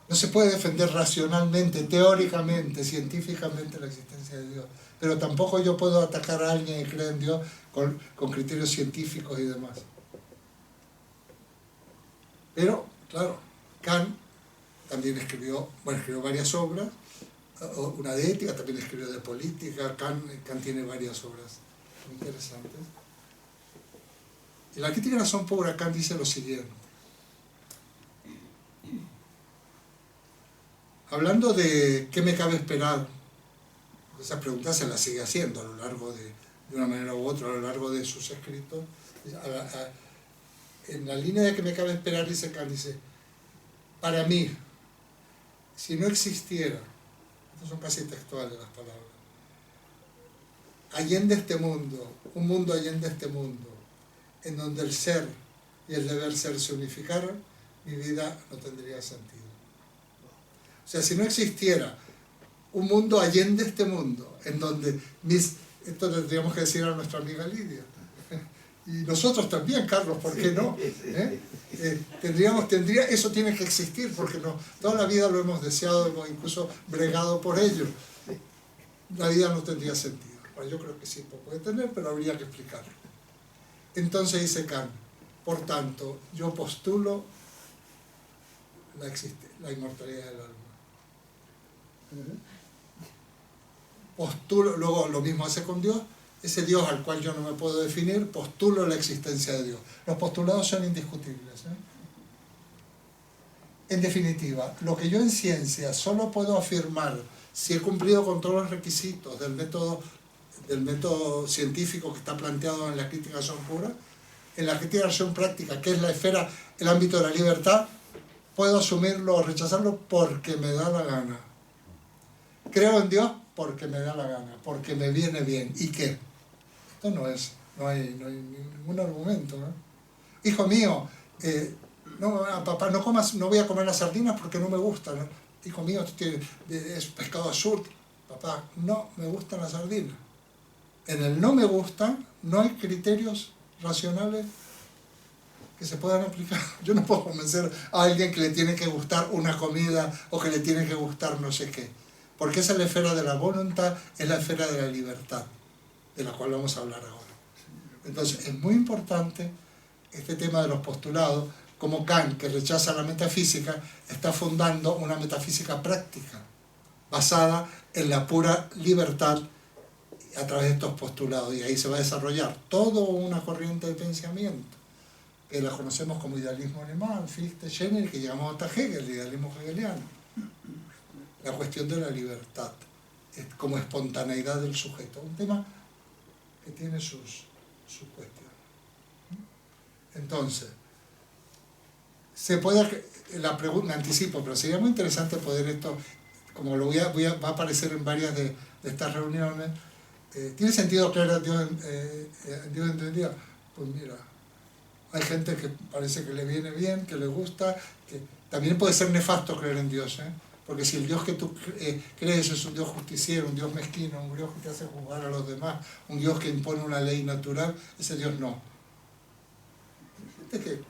No se puede defender racionalmente, teóricamente, científicamente la existencia de Dios, pero tampoco yo puedo atacar a alguien que cree en Dios con criterios científicos y demás. Pero, claro, Kant también escribió varias obras, una de ética, también escribió de política. Kant tiene varias obras muy interesantes. Y la crítica de la razón pura, Kant dice lo siguiente. Hablando de qué me cabe esperar, esa pregunta se la sigue haciendo a lo largo de una manera u otra, a lo largo de sus escritos. En la línea de que me cabe esperar, dice Kant, dice, para mí, si no existiera, estas son casi textuales las palabras, allende este mundo, un mundo allende este mundo, en donde el ser y el deber ser se unificaran, mi vida no tendría sentido. O sea, si no existiera un mundo allende este mundo, en donde esto le tendríamos que decir a nuestra amiga Lidia. Y nosotros también, Carlos, ¿por qué no? Eso tiene que existir, porque toda la vida lo hemos deseado, hemos incluso bregado por ello. La vida no tendría sentido. Bueno, yo creo que sí puede tener, pero habría que explicarlo. Entonces dice Kant, por tanto, yo postulo la inmortalidad del alma. Postulo, luego lo mismo hace con Dios, ese Dios al cual yo no me puedo definir, postulo la existencia de Dios. Los postulados son indiscutibles. En definitiva, lo que yo en ciencia solo puedo afirmar si he cumplido con todos los requisitos del método científico que está planteado en la crítica de la razón pura, en la crítica de la razón práctica, que es la esfera, el ámbito de la libertad, puedo asumirlo o rechazarlo porque me da la gana. Creo en Dios porque me da la gana, porque me viene bien. ¿Y qué? Esto no hay ningún argumento, ¿no? Hijo mío, papá, no voy a comer las sardinas porque no me gustan, ¿no? Hijo mío, es pescado azul. Papá, no me gustan las sardinas. En el no me gustan no hay criterios racionales que se puedan aplicar. Yo no puedo convencer a alguien que le tiene que gustar una comida o que le tiene que gustar no sé qué. Porque esa es la esfera de la voluntad, es la esfera de la libertad, de la cual vamos a hablar ahora. Entonces, es muy importante este tema de los postulados, como Kant, que rechaza la metafísica, está fundando una metafísica práctica, basada en la pura libertad a través de estos postulados. Y ahí se va a desarrollar toda una corriente de pensamiento, que la conocemos como idealismo alemán, Fichte, Schelling, que llegamos hasta Hegel, el idealismo hegeliano. La cuestión de la libertad, como espontaneidad del sujeto. Un tema que tiene sus cuestiones. Entonces, la pregunta, me anticipo, pero sería muy interesante poder esto, como va a aparecer en varias de estas reuniones. ¿Tiene sentido creer a Dios en Dios? Pues mira, hay gente que parece que le viene bien, que le gusta, que también puede ser nefasto creer en Dios, porque si el Dios que tú crees es un Dios justiciero, un Dios mezquino, un Dios que te hace juzgar a los demás, un Dios que impone una ley natural, ese Dios no. Gente que,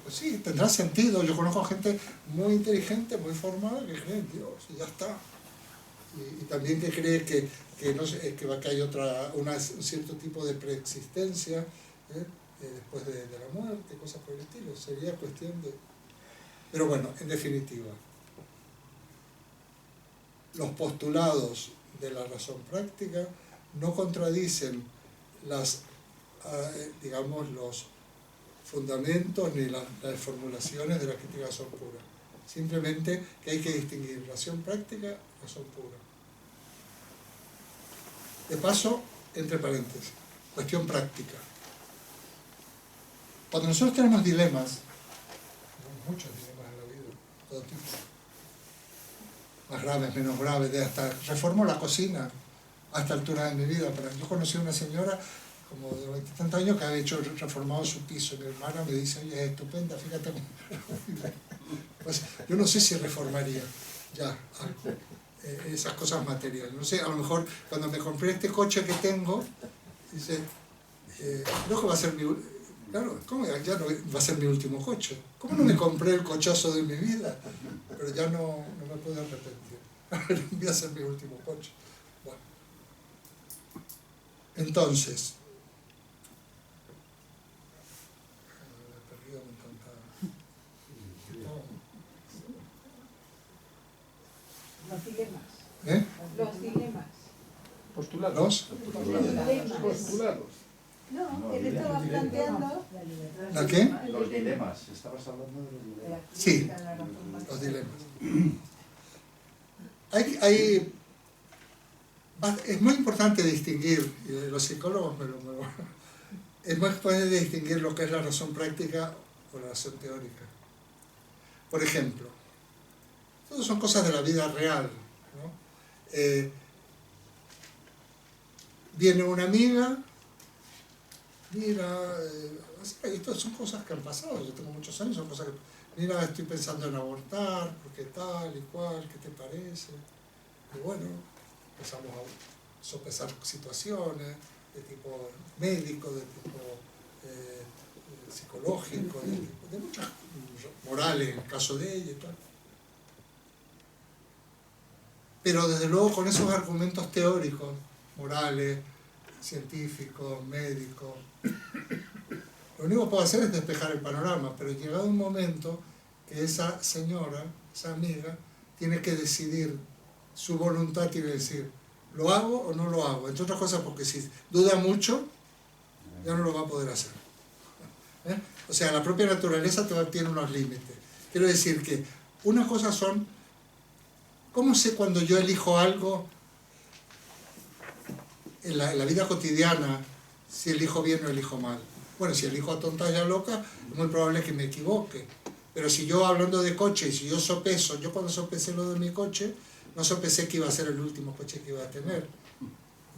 pues sí, tendrá sentido. Yo conozco gente muy inteligente, muy formada, que cree en Dios y ya está. Y también que cree que hay un cierto tipo de preexistencia después de la muerte, cosas por el estilo. Sería cuestión de... Pero bueno, en definitiva, los postulados de la razón práctica no contradicen los fundamentos ni las formulaciones de la crítica de la razón pura. Simplemente que hay que distinguir razón práctica y razón pura. De paso, entre paréntesis, cuestión práctica. Cuando nosotros tenemos dilemas, muchos dilemas en la vida, todo tipo, más graves, menos graves, hasta reformo la cocina a esta altura de mi vida. Pero yo conocí a una señora como de 20 y tantos años que había reformado su piso. Mi hermana me dice, oye, es estupenda, fíjate cómo... Pues, yo no sé si reformaría ya esas cosas materiales. No sé, a lo mejor cuando me compré este coche que tengo, dice, creo que va a ser mi... Claro, ¿cómo ya no va a ser mi último coche? ¿Cómo no me compré el cochazo de mi vida? Pero ya no me puedo arrepentir. Voy a ser mi último coche. Bueno. Entonces, Los dilemas. ¿Eh? Los dilemas. ¿Postulados? Postulados. No, él estaba planteando... ¿La qué? Los dilemas. Estabas hablando de los dilemas. Sí, los dilemas. Es muy importante distinguir, y los psicólogos es muy importante distinguir lo que es la razón práctica o la razón teórica. Por ejemplo, todas son cosas de la vida real, ¿no? Viene una amiga, mira, estas son cosas que han pasado, yo tengo muchos años, son cosas mira, estoy pensando en abortar, porque tal y cual, ¿qué te parece? Y bueno, empezamos a sopesar situaciones de tipo médico, de tipo psicológico, de muchas morales en el caso de ella y tal. Pero desde luego con esos argumentos teóricos, morales, científicos, médicos, lo único que puedo hacer es despejar el panorama, pero llegado un momento que esa señora, esa amiga, tiene que decidir, su voluntad tiene que decir, ¿lo hago o no lo hago? Entre otras cosas porque si duda mucho, ya no lo va a poder hacer. O sea, la propia naturaleza tiene unos límites. Quiero decir que una cosa son, ¿cómo sé cuando yo elijo algo en la vida cotidiana, si elijo bien o elijo mal? Bueno, si elijo a tontas y a locas, es muy probable que me equivoque. Pero si yo, hablando de coche, y si yo sopeso, yo cuando sopesé lo de mi coche, no sopesé que iba a ser el último coche que iba a tener,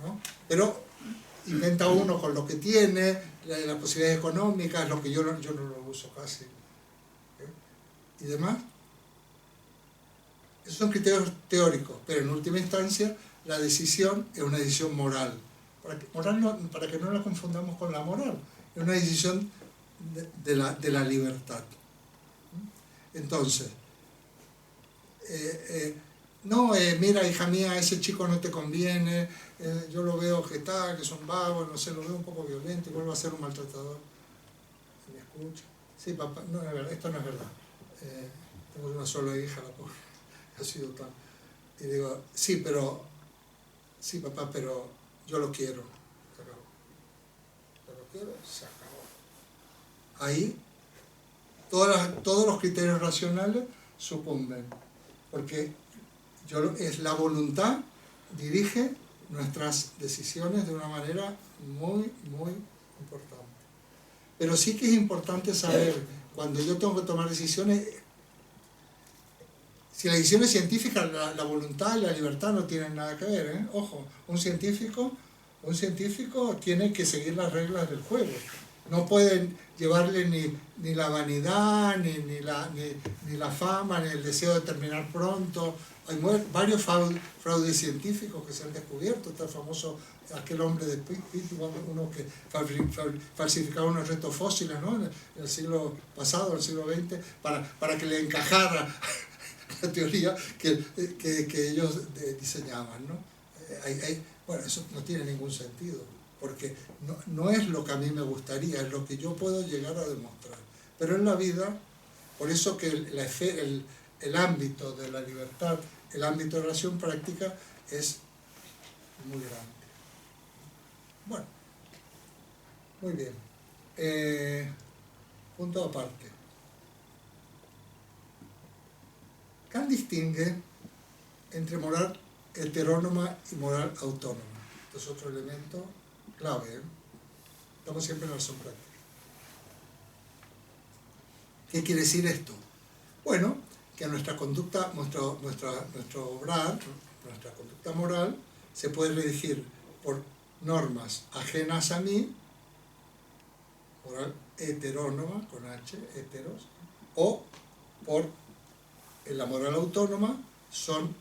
¿no? Pero inventa uno con lo que tiene, las posibilidades económicas, lo que yo no lo uso casi, y demás. Esos son criterios teóricos, pero en última instancia la decisión es una decisión moral. Para que no la confundamos con la moral, es una decisión de la libertad. Entonces, mira, hija mía, ese chico no te conviene, yo lo veo que tal, que son vagos, no sé, lo veo un poco violento, y vuelvo a ser un maltratador. ¿Me escucha? Sí, papá, no es verdad, esto no es verdad. Tengo una sola hija, la pobre, ha sido tan... Y digo, sí, papá, pero yo lo quiero. Se acabó. Yo lo quiero, se acabó. Ahí, todos los criterios racionales sucumben, porque es la voluntad dirige nuestras decisiones de una manera muy, muy importante. Pero sí que es importante saber, cuando yo tengo que tomar decisiones, si la decisión es científica, la voluntad y la libertad no tienen nada que ver, ¿eh? Ojo, un científico tiene que seguir las reglas del juego. No pueden llevarle ni la vanidad, ni la fama, ni el deseo de terminar pronto. Hay varios fraudes científicos que se han descubierto. Está el famoso, aquel hombre de Pittsburgh, uno que falsificaba unos restos fósiles, ¿no? En el siglo pasado, en el siglo XX, para que le encajara la teoría que ellos diseñaban, ¿no? Bueno, eso no tiene ningún sentido, porque no es lo que a mí me gustaría, es lo que yo puedo llegar a demostrar. Pero en la vida, por eso que el ámbito de la libertad, el ámbito de la acción práctica es muy grande. Bueno, muy bien. Punto aparte. Kant distingue entre moral heterónoma y moral autónoma. Esto es otro elemento clave, ¿eh? Estamos siempre en la acción práctica. ¿Qué quiere decir esto? Bueno, que nuestra conducta, nuestro obrar, nuestra conducta moral, se puede redigir por normas ajenas a mí, moral heterónoma, con H, heteros, o por la moral autónoma, son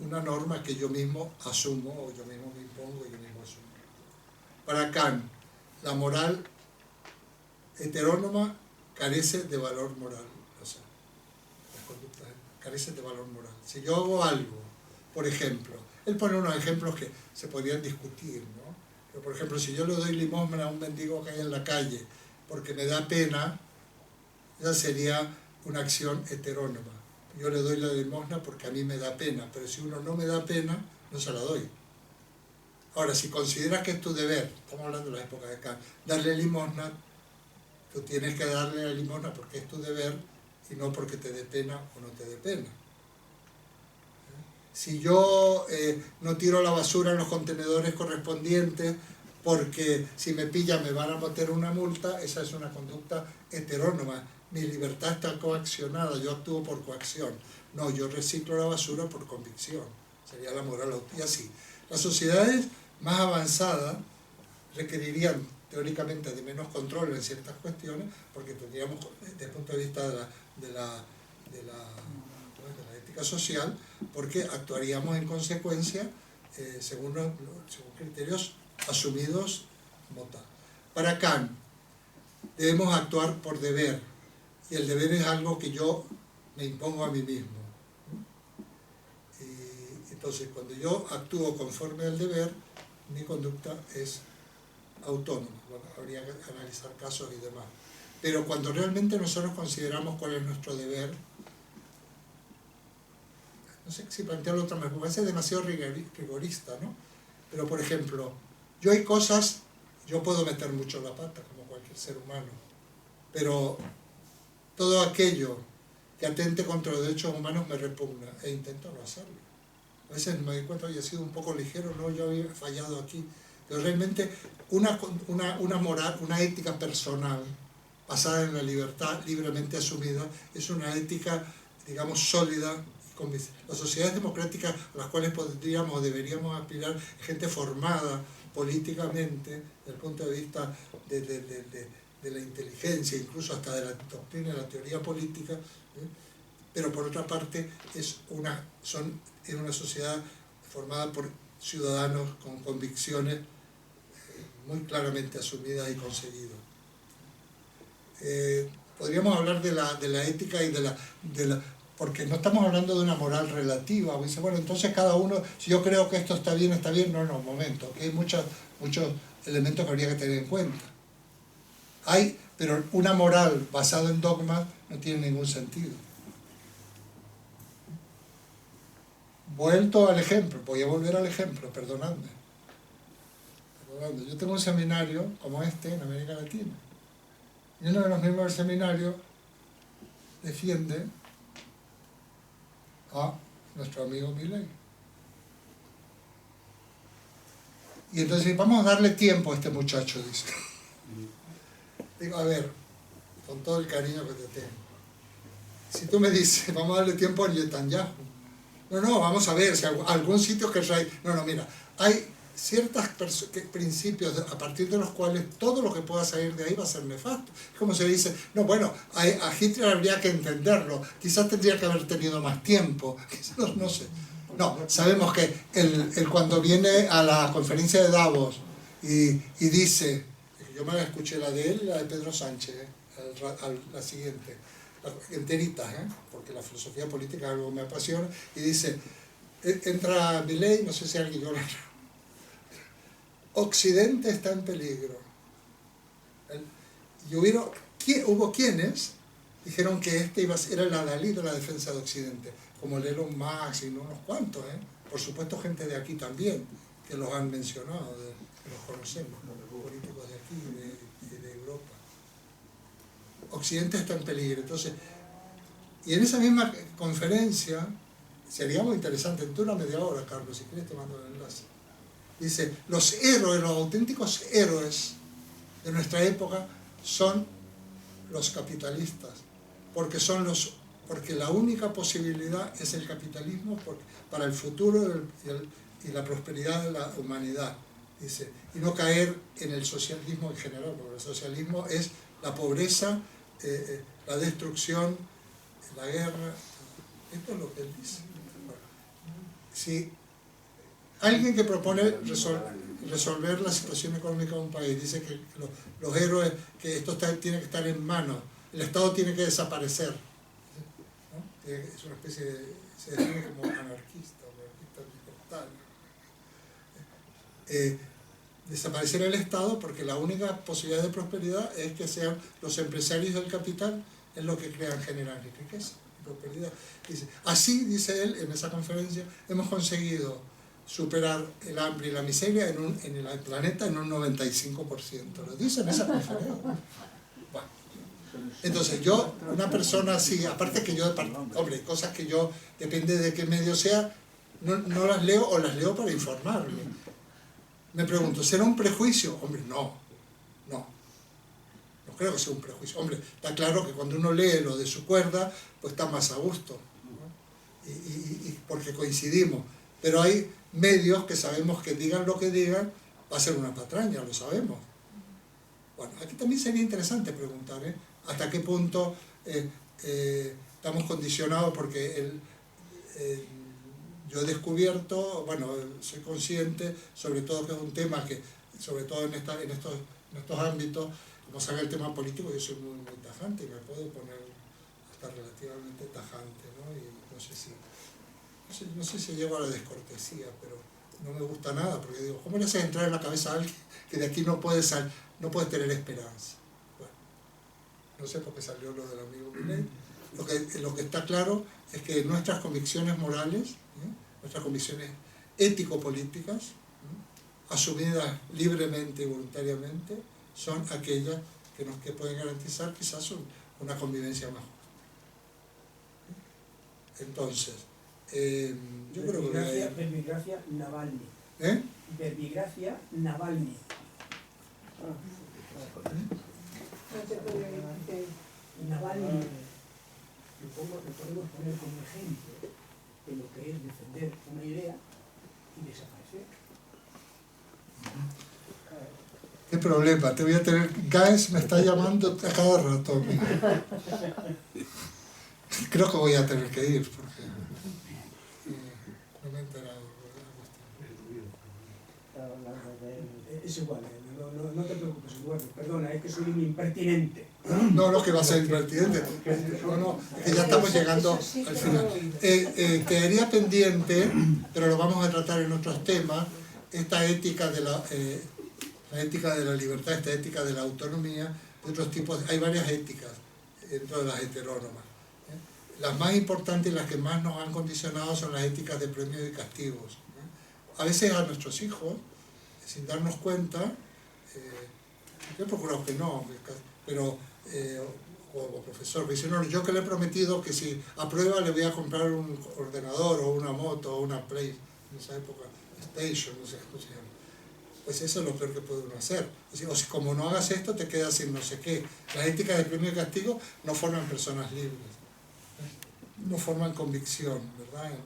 una norma que yo mismo asumo, o yo mismo me impongo, yo mismo asumo. Para Kant, la moral heterónoma carece de valor moral. O sea, las conductas carecen de valor moral. Si yo hago algo, por ejemplo, él pone unos ejemplos que se podrían discutir, ¿no? Pero, por ejemplo, si yo le doy limosna a un mendigo que hay en la calle porque me da pena, esa sería una acción heterónoma. Yo le doy la limosna porque a mí me da pena, pero si uno no me da pena, no se la doy. Ahora, si consideras que es tu deber, estamos hablando de la época de Kant, darle limosna, tú tienes que darle la limosna porque es tu deber y no porque te dé pena o no te dé pena. Si yo no tiro la basura en los contenedores correspondientes porque si me pillan me van a meter una multa, esa es una conducta heterónoma. Mi libertad está coaccionada, yo actúo por coacción. No, yo reciclo la basura por convicción. Sería la moral. Y así. Las sociedades más avanzadas requerirían teóricamente de menos control en ciertas cuestiones, porque tendríamos, desde el punto de vista de la ética social, porque actuaríamos en consecuencia según criterios asumidos como tal. Para Kant, debemos actuar por deber, y el deber es algo que yo me impongo a mí mismo. Y entonces, cuando yo actúo conforme al deber, mi conducta es autónoma. Bueno, habría que analizar casos y demás. Pero cuando realmente nosotros consideramos cuál es nuestro deber, no sé si plantearlo de otra manera, me parece demasiado rigorista, ¿no? Pero, por ejemplo, yo hay cosas, yo puedo meter mucho la pata, como cualquier ser humano, pero todo aquello que atente contra los derechos humanos me repugna, e intento no hacerlo. A veces me doy cuenta, he sido un poco ligero, no, yo había fallado aquí, pero realmente una moral, una ética personal, basada en la libertad libremente asumida, es una ética, digamos, sólida y convincente. Las sociedades democráticas a las cuales podríamos o deberíamos aspirar, gente formada políticamente, desde el punto de vista de la inteligencia, incluso hasta de la doctrina y la teoría política, pero por otra parte es una sociedad formada por ciudadanos con convicciones muy claramente asumidas y conseguidas. Podríamos hablar de la ética y de la porque no estamos hablando de una moral relativa, o dice, bueno, entonces cada uno, si yo creo que esto está bien, no, un momento, que hay muchos elementos que habría que tener en cuenta. Pero una moral basada en dogmas no tiene ningún sentido. Vuelto al ejemplo, voy a volver al ejemplo, perdonadme. Yo tengo un seminario como este en América Latina. Y uno de los miembros del seminario defiende a nuestro amigo Milei. Y entonces vamos a darle tiempo a este muchacho, dice. Digo, a ver, con todo el cariño que te tengo, si tú me dices, vamos a darle tiempo a Netanyahu, no, vamos a ver si algún sitio que no, mira, hay ciertos principios a partir de los cuales todo lo que pueda salir de ahí va a ser nefasto. Es como se dice, no, bueno, a Hitler habría que entenderlo, quizás tendría que haber tenido más tiempo, no sé. No, sabemos que él cuando viene a la conferencia de Davos y dice, yo me la escuché la de él y la de Pedro Sánchez, la siguiente, enterita, porque la filosofía política es algo que me apasiona, y dice, entra Milei, no sé si alguien yo la... Occidente está en peligro. Y hubo quienes dijeron que era el adalid de la defensa de Occidente, como el Elon Musk y unos cuantos, por supuesto gente de aquí también, que los han mencionado, que los conocemos, los políticos de aquí y de Europa. Occidente está en peligro. Entonces, y en esa misma conferencia, sería muy interesante, en una media hora, Carlos, si quieres te mando el enlace. Dice, los auténticos héroes de nuestra época son los capitalistas, porque la única posibilidad es el capitalismo para el futuro y la prosperidad de la humanidad. Dice, y no caer en el socialismo en general, porque el socialismo es la pobreza, la destrucción, la guerra. Esto es lo que él dice. Bueno, si alguien que propone resolver la situación económica de un país dice que los héroes, que esto tiene que estar en manos, el Estado tiene que desaparecer, ¿no? Es una especie se define como anarquista libertario. Desaparecer el Estado porque la única posibilidad de prosperidad es que sean los empresarios del capital es lo que generan riqueza y prosperidad. Dice, así, dice él en esa conferencia, hemos conseguido superar el hambre y la miseria en el planeta en un 95%. Lo dice en esa conferencia. Bueno. Entonces yo, una persona así, aparte que yo, hombre, cosas que yo, depende de qué medio sea, no las leo o las leo para informarme. Me pregunto, ¿será un prejuicio? Hombre, no creo que sea un prejuicio. Hombre, está claro que cuando uno lee lo de su cuerda, pues está más a gusto, ¿no? y porque coincidimos. Pero hay medios que sabemos que digan lo que digan, va a ser una patraña, lo sabemos. Bueno, aquí también sería interesante preguntar, hasta qué punto estamos condicionados, porque yo he descubierto, bueno, soy consciente, sobre todo que es un tema que, sobre todo en estos ámbitos, como sabe el tema político, yo soy muy tajante y me puedo poner hasta relativamente tajante, ¿no? Y no sé si llego a la descortesía, pero no me gusta nada, porque digo, ¿cómo le haces entrar en la cabeza a alguien que de aquí no puede tener esperanza? Bueno, no sé por qué salió lo del amigo Milei. Lo que está claro es que nuestras convicciones morales, nuestras convicciones ético-políticas, asumidas libremente y voluntariamente, son aquellas que pueden garantizar quizás una convivencia más justa. Entonces, yo creo que... Verbigracia Navalny. Verbigracia Navalny. No se puede decir. Navalny lo podemos poner como ejemplo de lo que es defender una idea y desaparecer. ¿Qué problema? Te voy a tener... Gaes me está llamando a cada rato. Creo que voy a tener que ir porque no me he enterado. Es igual, no te preocupes, Eduardo. Perdona, es que soy un impertinente. No, que va a ser impertinente. No, es que ya estamos llegando al final. Quedaría pendiente, pero lo vamos a tratar en otros temas, esta ética de la ética de la libertad, esta ética de la autonomía, de otros tipos. Hay varias éticas dentro de las heterónomas. Las más importantes y las que más nos han condicionado son las éticas de premios y castigos. A veces a nuestros hijos, sin darnos cuenta, yo he procurado que no, pero como profesor, me dicen, no, yo que le he prometido que si aprueba le voy a comprar un ordenador o una moto o una Play, en esa época, Station, no sé cómo se llama. Pues eso es lo peor que puede uno hacer. O si como no hagas esto te quedas sin no sé qué. Las éticas de premio y castigo no forman personas libres, no forman convicción, ¿verdad?, en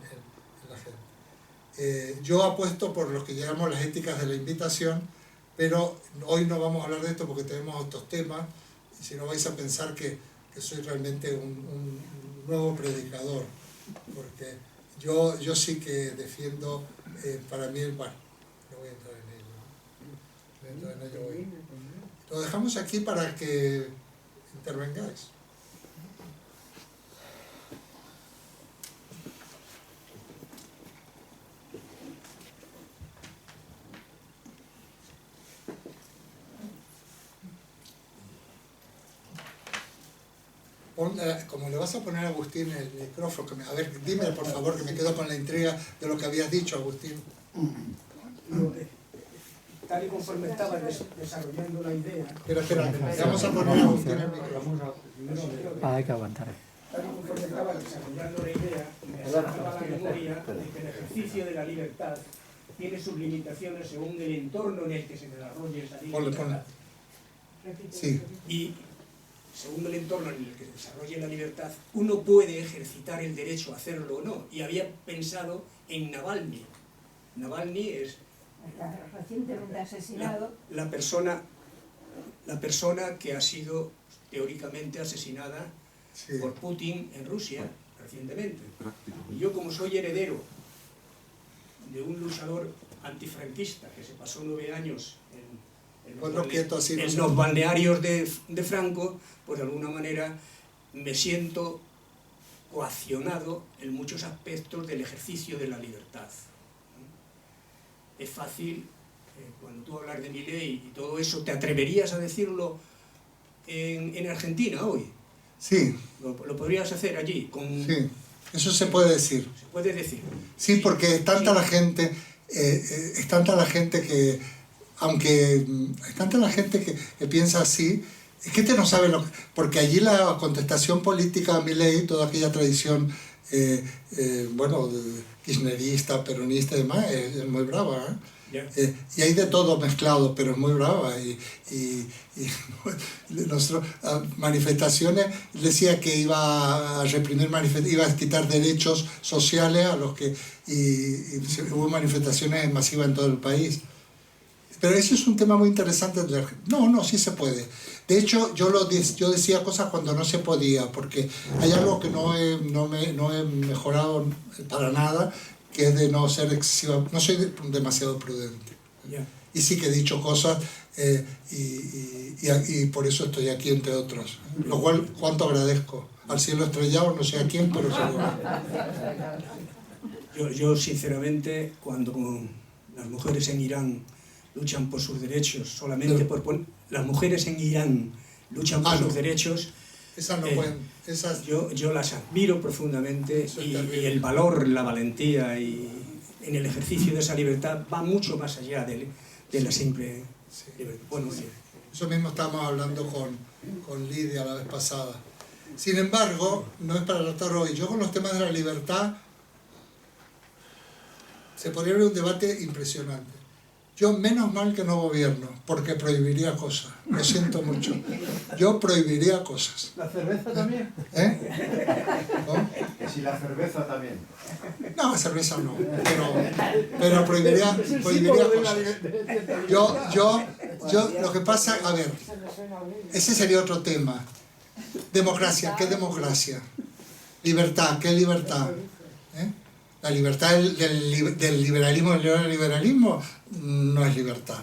la gente. Yo apuesto por lo que llamamos las éticas de la invitación, pero hoy no vamos a hablar de esto porque tenemos otros temas, y si no vais a pensar que soy realmente un nuevo predicador, porque yo sí que defiendo, para mí, bueno, no voy a entrar en ello hoy. Lo dejamos aquí para que intervengáis. Como le vas a poner a Agustín el micrófono, a ver, dime por favor, que me quedo con la intriga de lo que habías dicho, Agustín. Tal y conforme estaba desarrollando la idea... Espera, vamos a poner a Agustín el micrófono. Hay que aguantar. Tal y conforme estaba desarrollando la idea, me asaltaba la memoria de que el ejercicio de la libertad tiene sus limitaciones según el entorno en el que se desarrolle esa libertad. Ponle. Sí. Y según el entorno en el que se desarrolle la libertad, uno puede ejercitar el derecho a hacerlo o no. Y había pensado en Navalny. Navalny es recientemente asesinado. la persona que ha sido teóricamente asesinada por Putin en Rusia recientemente. Y yo, como soy heredero de un luchador antifranquista que se pasó 9 años en los balnearios de Franco, pues de alguna manera me siento coaccionado en muchos aspectos del ejercicio de la libertad. Es fácil, cuando tú hablas de Milei y todo eso, ¿te atreverías a decirlo en Argentina hoy? Sí. ¿Lo podrías hacer allí? Sí, eso se puede decir. Se puede decir. Sí, porque es tanta la gente que, aunque es tanta la gente que piensa así, es que no sabe lo que... Porque allí la contestación política a Milei, toda aquella tradición, kirchnerista, peronista y demás, es muy brava, ¿eh? Y hay de todo mezclado, pero es muy brava. Y nuestras manifestaciones, decía que iba a reprimir iba a quitar derechos sociales a los que... Y hubo manifestaciones masivas en todo el país. Pero eso es un tema muy interesante. No, sí se puede. De hecho, yo decía cosas cuando no se podía, porque hay algo que no he mejorado para nada, que es de no ser excesivo, no soy demasiado prudente. Ya. Y sí que he dicho cosas y por eso estoy aquí, entre otros. Lo cual, cuánto agradezco. Al cielo estrellado, no sé a quién, pero seguro. Yo sinceramente, cuando las mujeres en Irán luchan por sus derechos, solamente las mujeres en Irán luchan por sus derechos, esas no pueden, yo las admiro profundamente y el valor, la valentía y en el ejercicio de esa libertad va mucho más allá de la simple libertad. Bueno, sí. Eso mismo estábamos hablando con Lidia la vez pasada. Sin embargo, no es para tratar hoy. Yo con los temas de la libertad se podría abrir un debate impresionante. Yo menos mal que no gobierno, porque prohibiría cosas. Lo siento mucho. Yo prohibiría cosas. ¿La cerveza también? ¿Cómo? Que si la cerveza también. No, cerveza no. Pero prohibiría cosas. Yo, lo que pasa, a ver, ese sería otro tema. Democracia, ¿qué democracia? Libertad, ¿qué libertad? La libertad del liberalismo, del neoliberalismo no es libertad,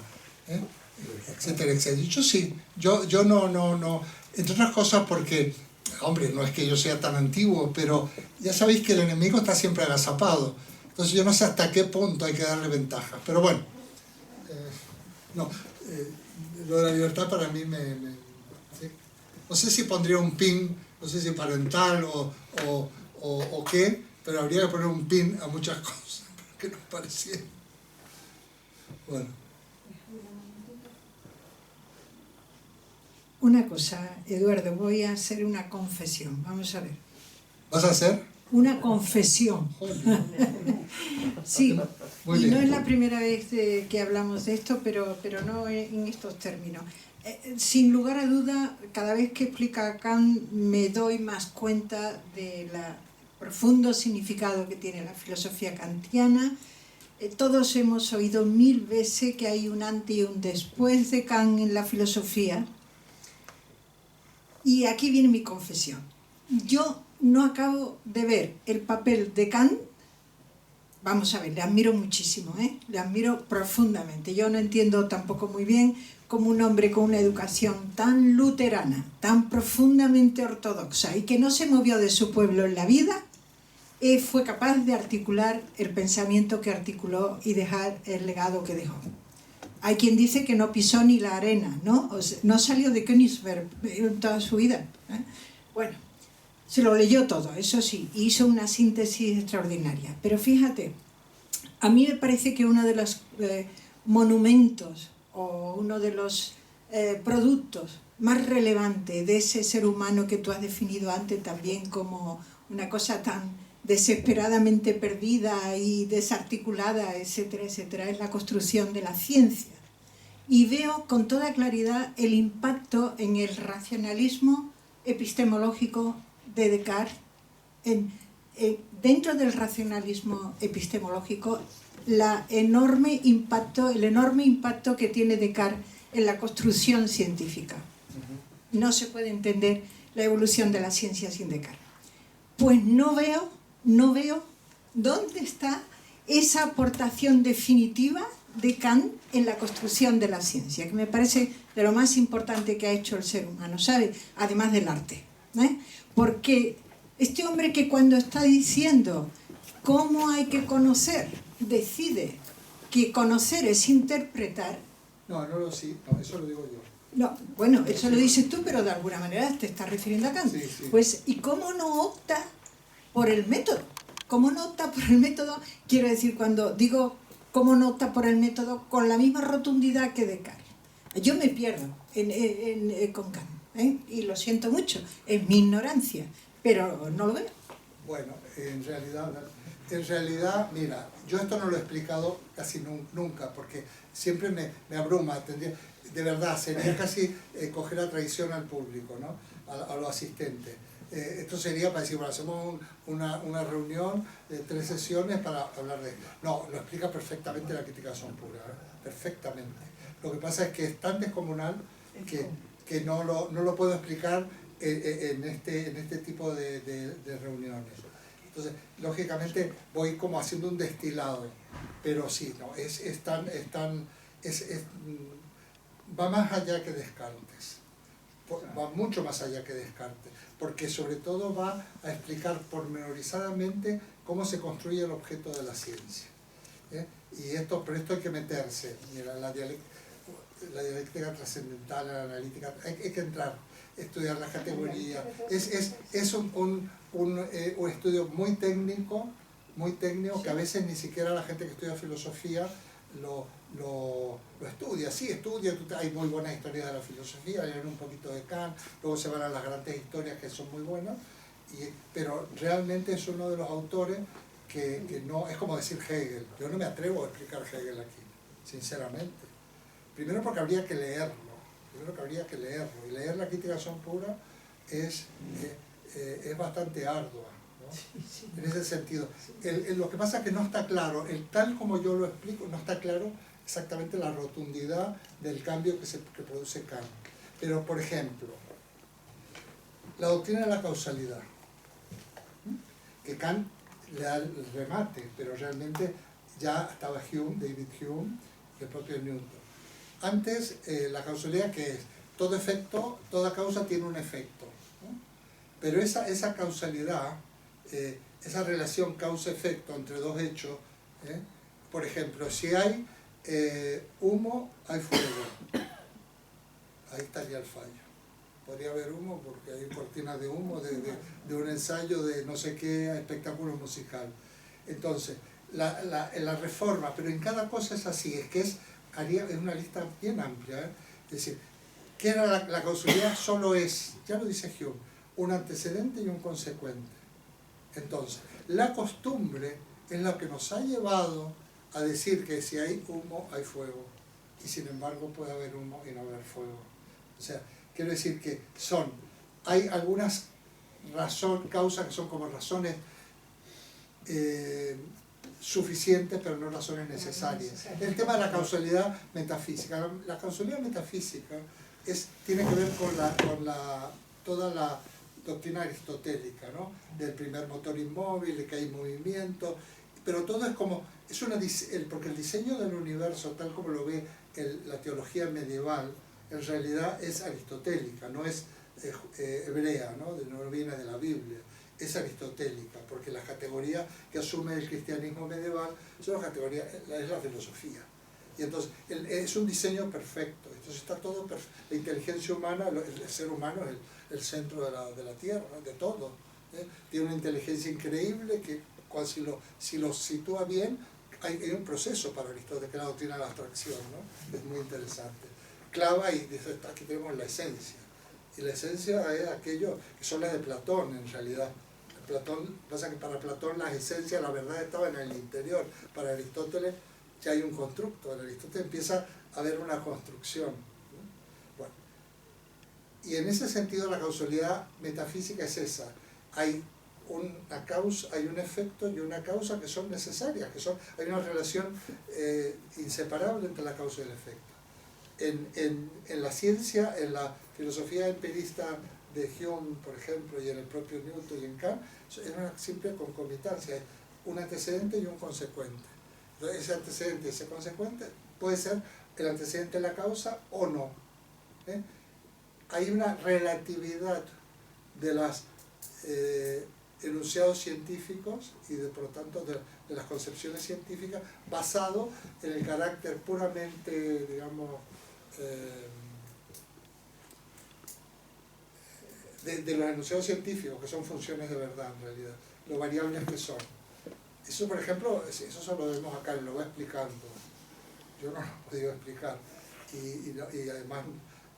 etcétera, etcétera. Yo sí, yo no, entre otras cosas porque, hombre, no es que yo sea tan antiguo, pero ya sabéis que el enemigo está siempre agazapado, entonces yo no sé hasta qué punto hay que darle ventaja, pero bueno, lo de la libertad para mí ¿sí? No sé si pondría un pin, no sé si parental o qué, pero habría que poner un pin a muchas cosas que nos parecieran. Bueno. Una cosa, Eduardo, voy a hacer una confesión. Vamos a ver. ¿Vas a hacer? Una confesión. Sí, muy y bien. no es la primera vez que hablamos de esto, pero no en estos términos. Sin lugar a duda, cada vez que explica Kant me doy más cuenta de la profundo significado que tiene la filosofía kantiana. Todos hemos oído 1000 veces que hay un antes y un después de Kant en la filosofía. Y aquí viene mi confesión. Yo no acabo de ver el papel de Kant. Vamos a ver, le admiro muchísimo, le admiro profundamente. Yo no entiendo tampoco muy bien cómo un hombre con una educación tan luterana, tan profundamente ortodoxa y que no se movió de su pueblo en la vida, fue capaz de articular el pensamiento que articuló y dejar el legado que dejó. Hay quien dice que no pisó ni la arena, ¿no? O sea, no salió de Königsberg en toda su vida. Bueno, se lo leyó todo, eso sí, y hizo una síntesis extraordinaria. Pero fíjate, a mí me parece que uno de los monumentos o uno de los productos más relevantes de ese ser humano que tú has definido antes también como una cosa tan desesperadamente perdida y desarticulada, etcétera, etcétera, es la construcción de la ciencia. Y veo con toda claridad el impacto en el racionalismo epistemológico de Descartes. Dentro del racionalismo epistemológico, el enorme impacto que tiene Descartes en la construcción científica. No se puede entender la evolución de la ciencia sin Descartes. Pues no veo dónde está esa aportación definitiva de Kant en la construcción de la ciencia, que me parece de lo más importante que ha hecho el ser humano, ¿sabe? Además del arte. Porque este hombre que cuando está diciendo cómo hay que conocer, decide que conocer es interpretar. No, eso lo digo yo. No, bueno, eso lo dices tú, pero de alguna manera te estás refiriendo a Kant. Sí, sí. Pues, ¿y cómo no opta por el método? ¿Cómo no opta por el método? Quiero decir, cuando digo cómo no opta por el método, con la misma rotundidad que Descartes. Yo me pierdo con Kant, y lo siento mucho, es mi ignorancia, pero no lo veo. Bueno, en realidad, mira, yo esto no lo he explicado casi nunca, porque siempre me abruma, de verdad, sería casi coger a traición al público, ¿no? A los asistentes. Esto sería para decir, bueno, hacemos una reunión de 3 sesiones para hablar de... No, lo explica perfectamente la crítica son pura, perfectamente. Lo que pasa es que es tan descomunal que no lo puedo explicar en este tipo de reuniones. Entonces, lógicamente voy como haciendo un destilado, pero sí, no, va más allá que Descartes, va mucho más allá que Descartes, porque sobre todo va a explicar pormenorizadamente cómo se construye el objeto de la ciencia. Pero esto hay que meterse, mira, la dialéctica trascendental, la analítica, hay que entrar, estudiar las categorías, es un estudio muy técnico, que a veces ni siquiera la gente que estudia filosofía lo estudia. Sí, hay muy buenas historias de la filosofía, leen un poquito de Kant, luego se van a las grandes historias que son muy buenas, pero realmente es uno de los autores que no, es como decir Hegel. Yo no me atrevo a explicar Hegel aquí, sinceramente. Primero porque habría que leerlo, y leer la crítica de acción pura es bastante ardua, ¿no? En ese sentido. Lo que pasa es que no está claro, tal como yo lo explico, no está claro exactamente la rotundidad del cambio que produce Kant. Pero, por ejemplo, la doctrina de la causalidad, que Kant le da el remate, pero realmente ya estaba David Hume y el propio Newton. Antes, la causalidad, que es todo efecto, toda causa tiene un efecto, ¿no? Pero esa causalidad, esa relación causa-efecto entre dos hechos, por ejemplo, si hay humo, hay fuego. Ahí estaría el fallo. Podría haber humo porque hay cortinas de humo de un ensayo de no sé qué espectáculo musical. Entonces, la reforma, pero en cada cosa es así, es una lista bien amplia, ¿eh? Es decir, ¿qué era la causalidad? Solo es, ya lo dice Hume, un antecedente y un consecuente. Entonces, la costumbre es lo que nos ha llevado a decir que si hay humo, hay fuego, y sin embargo puede haber humo y no haber fuego. O sea, quiero decir que hay algunas causas que son como razones suficientes, pero no razones necesarias. El tema de la causalidad metafísica. La causalidad metafísica tiene que ver con toda la doctrina aristotélica, ¿no? Del primer motor inmóvil, de que hay movimiento, pero todo es como, porque el diseño del universo, tal como lo ve la teología medieval, en realidad es aristotélica, no es hebrea, ¿no? No viene de la Biblia, es aristotélica, porque las categorías que asume el cristianismo medieval son las categorías, es la filosofía. Y entonces es un diseño perfecto, entonces está todo perfecto. La inteligencia humana, el ser humano es el centro de la tierra, de todo. Tiene una inteligencia increíble que si lo sitúa bien, hay un proceso para Aristóteles, que es la doctrina de la abstracción, ¿no? Es muy interesante. Clava y dice, aquí tenemos la esencia. Y la esencia es aquello que son las de Platón, en realidad. Pasa que para Platón las esencias, la verdad estaba en el interior. Para Aristóteles ya hay un constructo. En Aristóteles empieza a haber una construcción, ¿no? Bueno, y en ese sentido la causalidad metafísica es esa. Hay una causa, hay un efecto y una causa que son necesarias, hay una relación inseparable entre la causa y el efecto. En la ciencia, en la filosofía empirista de Hume, por ejemplo, y en el propio Newton y en Kant, es una simple concomitancia, un antecedente y un consecuente. Entonces, ese antecedente y ese consecuente puede ser el antecedente de la causa o no. Hay una relatividad de los enunciados científicos y por lo tanto de las concepciones científicas basado en el carácter puramente, digamos, de los enunciados científicos, que son funciones de verdad en realidad, lo variables que son. Eso, por ejemplo, eso se lo vemos acá, lo va explicando. Yo no lo he podido explicar. Y además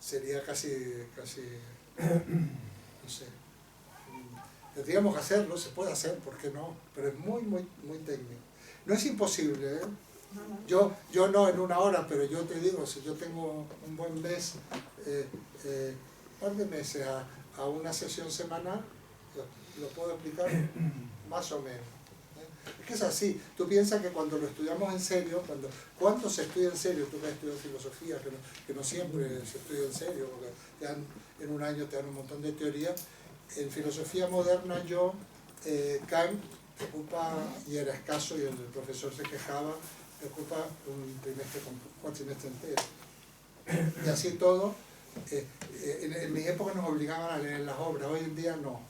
sería casi, no sé, tendríamos que hacerlo, se puede hacer, ¿por qué no? Pero es muy, muy, muy técnico. No es imposible, ¿eh? Yo no en una hora, pero yo te digo, si yo tengo un buen mes, un par de meses a una sesión semanal, lo puedo explicar más o menos. Es que es así. Tú piensas que cuando lo estudiamos en serio, cuando se estudia en serio, tú que has estudiado filosofía, que no siempre se estudia en serio, porque en un año te dan un montón de teoría. En filosofía moderna Kant te ocupa, y era escaso, y el profesor se quejaba, te ocupa un cuatrimestre entero. Y así todo, en mi época nos obligaban a leer las obras, hoy en día no.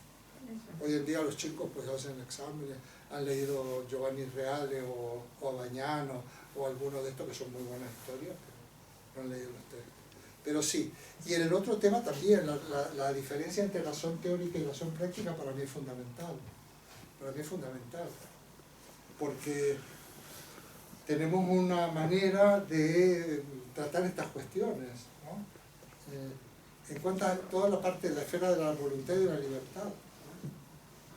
Hoy en día los chicos pues hacen exámenes, han leído Giovanni Reale o Bañano o alguno de estos que son muy buenas historias, pero no han leído los textos. Pero sí, y en el otro tema también, la diferencia entre razón teórica y razón práctica para mí es fundamental. Para mí es fundamental, porque tenemos una manera de tratar estas cuestiones, ¿no? En cuanto a toda la parte de la esfera de la voluntad y de la libertad, ¿no?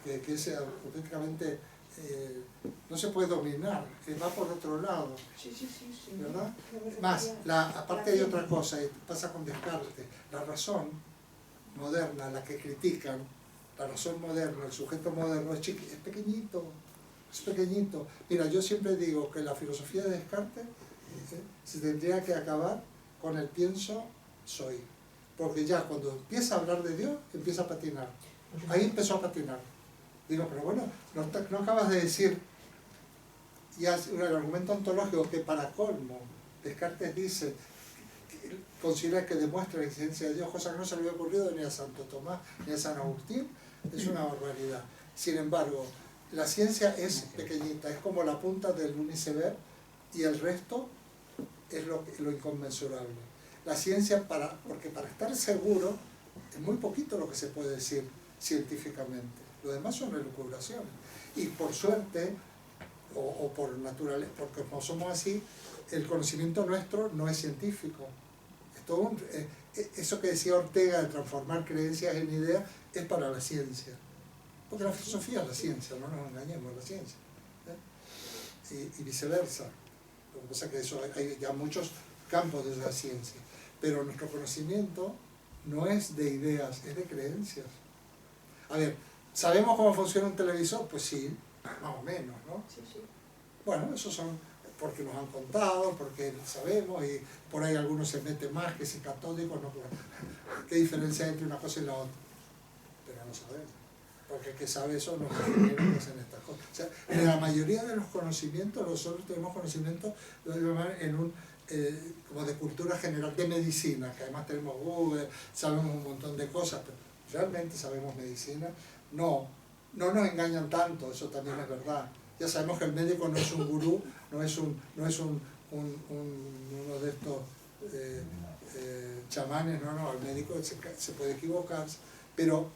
que es auténticamente no se puede dominar, va por otro lado, ¿verdad? Más, aparte hay otra cosa, pasa con Descartes, la razón moderna, la que critican, la razón moderna, el sujeto moderno es pequeñito, es pequeñito. Mira, yo siempre digo que la filosofía de Descartes se tendría que acabar con el pienso soy, porque ya cuando empieza a hablar de Dios, empieza a patinar. Ahí empezó a patinar. Digo, pero bueno, no acabas de decir, y el argumento ontológico que para colmo, Descartes dice, considera que demuestra la existencia de Dios, cosa que no se le había ocurrido ni a Santo Tomás ni a San Agustín, es una barbaridad. Sin embargo, la ciencia es pequeñita, es como la punta del iceberg y el resto es lo inconmensurable. La ciencia, porque para estar seguro, es muy poquito lo que se puede decir científicamente. Lo demás son elucubraciones. Y por suerte, o por naturaleza, porque como somos así, el conocimiento nuestro no es científico. Es todo eso que decía Ortega de transformar creencias en ideas es para la ciencia. Porque la filosofía es la ciencia, no nos engañemos, la ciencia. Y viceversa. Lo que pasa es que eso hay ya muchos campos de la ciencia. Pero nuestro conocimiento no es de ideas, es de creencias. A ver, ¿sabemos cómo funciona un televisor? Pues sí, más o menos, ¿no? Sí, sí. Bueno, esos son porque nos han contado, porque sabemos, y por ahí algunos se meten más, que si católicos, no. ¿Qué diferencia hay entre una cosa y la otra? Pero no sabemos. Porque el que sabe eso no ingenieros que hacen estas cosas. O sea, en la mayoría de los conocimientos, nosotros tenemos conocimientos como de cultura general, de medicina, que además tenemos Google, sabemos un montón de cosas, pero realmente sabemos medicina. No nos engañan tanto, eso también es verdad. Ya sabemos que el médico no es un gurú, no es uno de estos chamanes, no, el médico se puede equivocar, pero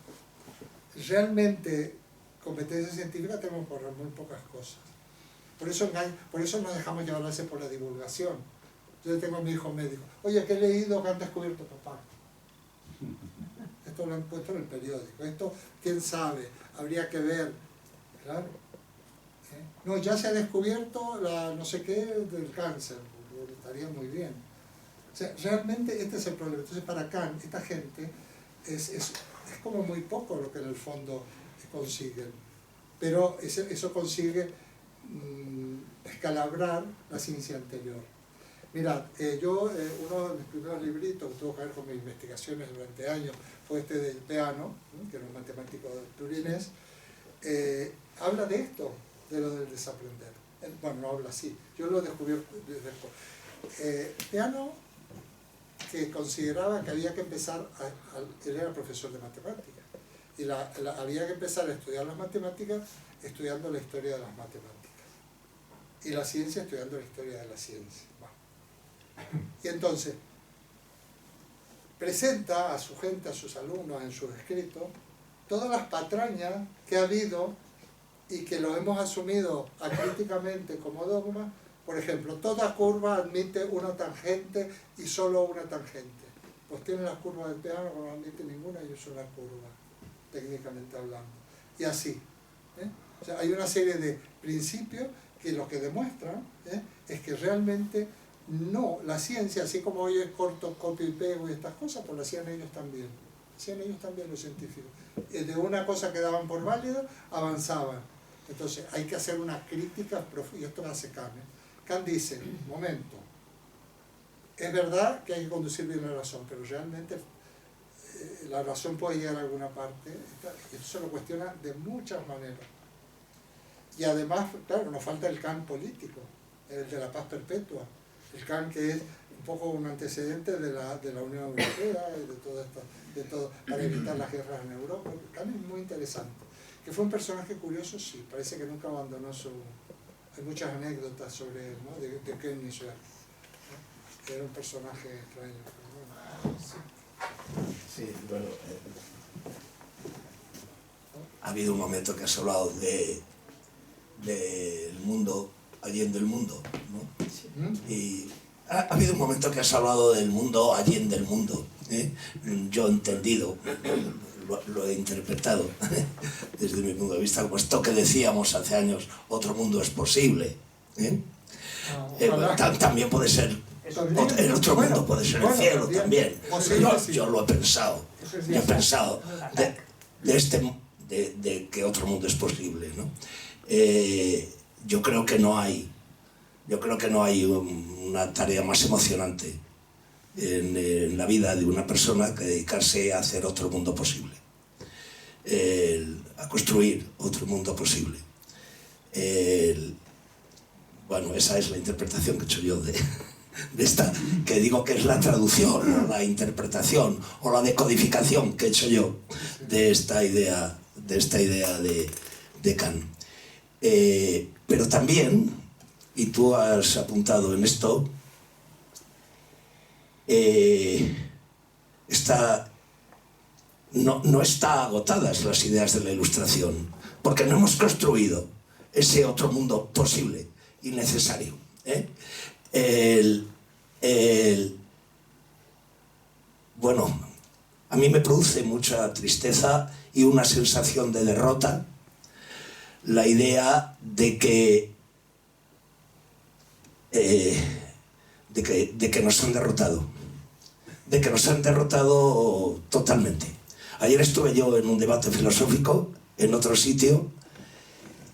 realmente competencia científica tenemos por muy pocas cosas. Por eso nos dejamos llevar por la divulgación. Yo tengo a mi hijo médico, oye, ¿qué he leído que han descubierto, papá? Esto lo han puesto en el periódico, esto, quién sabe, habría que ver, claro. No, ya se ha descubierto la no sé qué del cáncer, estaría muy bien. O sea, realmente este es el problema. Entonces para Kant, esta gente es como muy poco lo que en el fondo consiguen. Pero eso consigue escalabrar la ciencia anterior. Mirad, uno de mis primeros libritos que tuvo que ver con mis investigaciones durante años fue este del Peano, que era un matemático turinés, habla de esto, de lo del desaprender. Bueno, no habla así, yo lo he descubierto después. Peano, que consideraba que había que empezar, él era profesor de matemáticas, y había que empezar a estudiar las matemáticas estudiando la historia de las matemáticas, y la ciencia estudiando la historia de la ciencia. Bueno. Y entonces, presenta a su gente, a sus alumnos en sus escritos, todas las patrañas que ha habido y que lo hemos asumido acríticamente como dogma. Por ejemplo, toda curva admite una tangente y solo una tangente. Pues tiene las curvas del Peano, no admite ninguna y es una curva, técnicamente hablando. Y así. O sea, hay una serie de principios que lo que demuestran es que realmente no, la ciencia, así como hoy es corto, copio y pego y estas cosas, pues lo hacían ellos también. Hacían ellos también los científicos. De una cosa que daban por válida, avanzaban. Entonces hay que hacer una crítica profunda, y esto lo hace Kant. Kant dice, un momento, es verdad que hay que conducir bien la razón, pero realmente la razón puede llegar a alguna parte, eso se lo cuestiona de muchas maneras. Y además, claro, nos falta el Kant político, el de la paz perpetua, el Kant que es un poco un antecedente de la Unión Europea y de todo, para evitar las guerras en Europa. Kant es muy interesante. Que fue un personaje curioso, sí, parece que nunca abandonó su... Hay muchas anécdotas sobre él, ¿no? de Königsberg, ¿no? Era un personaje extraño. Pero bueno, sí. Sí, bueno, ha habido un momento que has hablado del mundo, allende el mundo, ¿no? Y ha habido un momento que has hablado del mundo, allende el mundo, ¿eh? Yo he entendido, lo he interpretado desde mi punto de vista como esto que decíamos hace años, otro mundo es posible, ¿eh? También puede ser, el otro mundo puede ser el cielo también. Yo lo he pensado, de que otro mundo es posible, ¿no? Yo creo que no hay una tarea más emocionante en la vida de una persona que dedicarse a hacer otro mundo posible, a construir otro mundo posible. Bueno, esa es la interpretación que he hecho yo de esta, que digo que es la traducción, o la interpretación, o la decodificación que he hecho yo de esta idea de Kant. Pero también, y tú has apuntado en esto, no están agotadas las ideas de la Ilustración, porque no hemos construido ese otro mundo posible y necesario, ¿eh? Bueno, a mí me produce mucha tristeza y una sensación de derrota la idea de que nos han derrotado, totalmente. Ayer estuve yo en un debate filosófico en otro sitio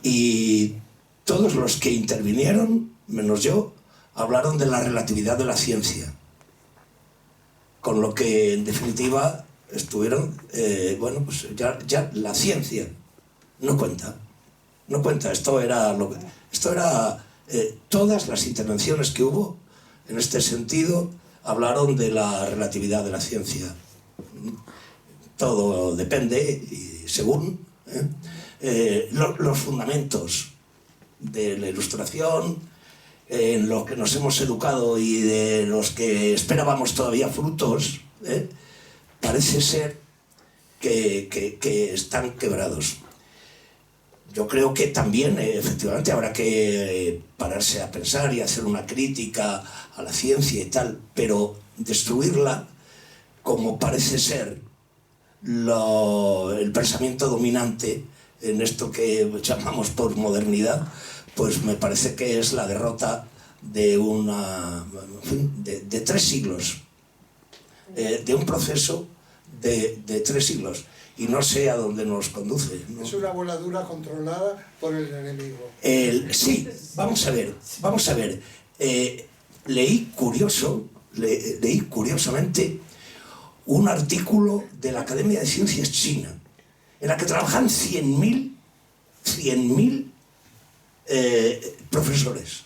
y todos los que intervinieron, menos yo, hablaron de la relatividad de la ciencia, con lo que en definitiva estuvieron, bueno, pues ya la ciencia no cuenta, esto era todas las intervenciones que hubo en este sentido hablaron de la relatividad de la ciencia. Todo depende, y según los fundamentos de la Ilustración, en lo que nos hemos educado y de los que esperábamos todavía frutos, parece ser que están quebrados. Yo creo que también, efectivamente, habrá que pararse a pensar y hacer una crítica a la ciencia y tal, pero destruirla, como parece ser el pensamiento dominante en esto que llamamos posmodernidad, pues me parece que es la derrota de de 3 siglos, de un proceso de 3 siglos. Y no sé a dónde nos conduce, ¿no? Es una voladura controlada por el enemigo. Sí, vamos a ver. Leí curiosamente un artículo de la Academia de Ciencias China, en la que trabajan 100.000 profesores.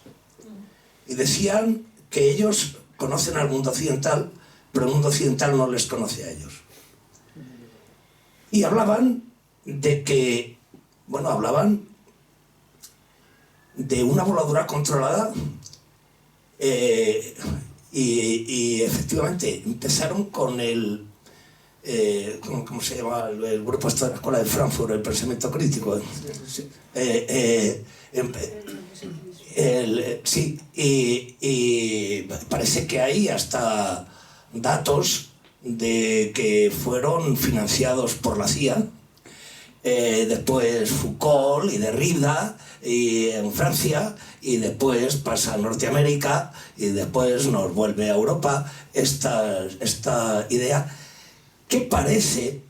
Y decían que ellos conocen al mundo occidental, pero el mundo occidental no les conoce a ellos. Y hablaban de una voladura controlada y efectivamente empezaron con ¿cómo se llama? El grupo de la Escuela de Frankfurt, el pensamiento crítico. Sí, y parece que hay hasta datos de que fueron financiados por la CIA, después Foucault y Derrida y en Francia, y después pasa a Norteamérica y después nos vuelve a Europa esta idea que parece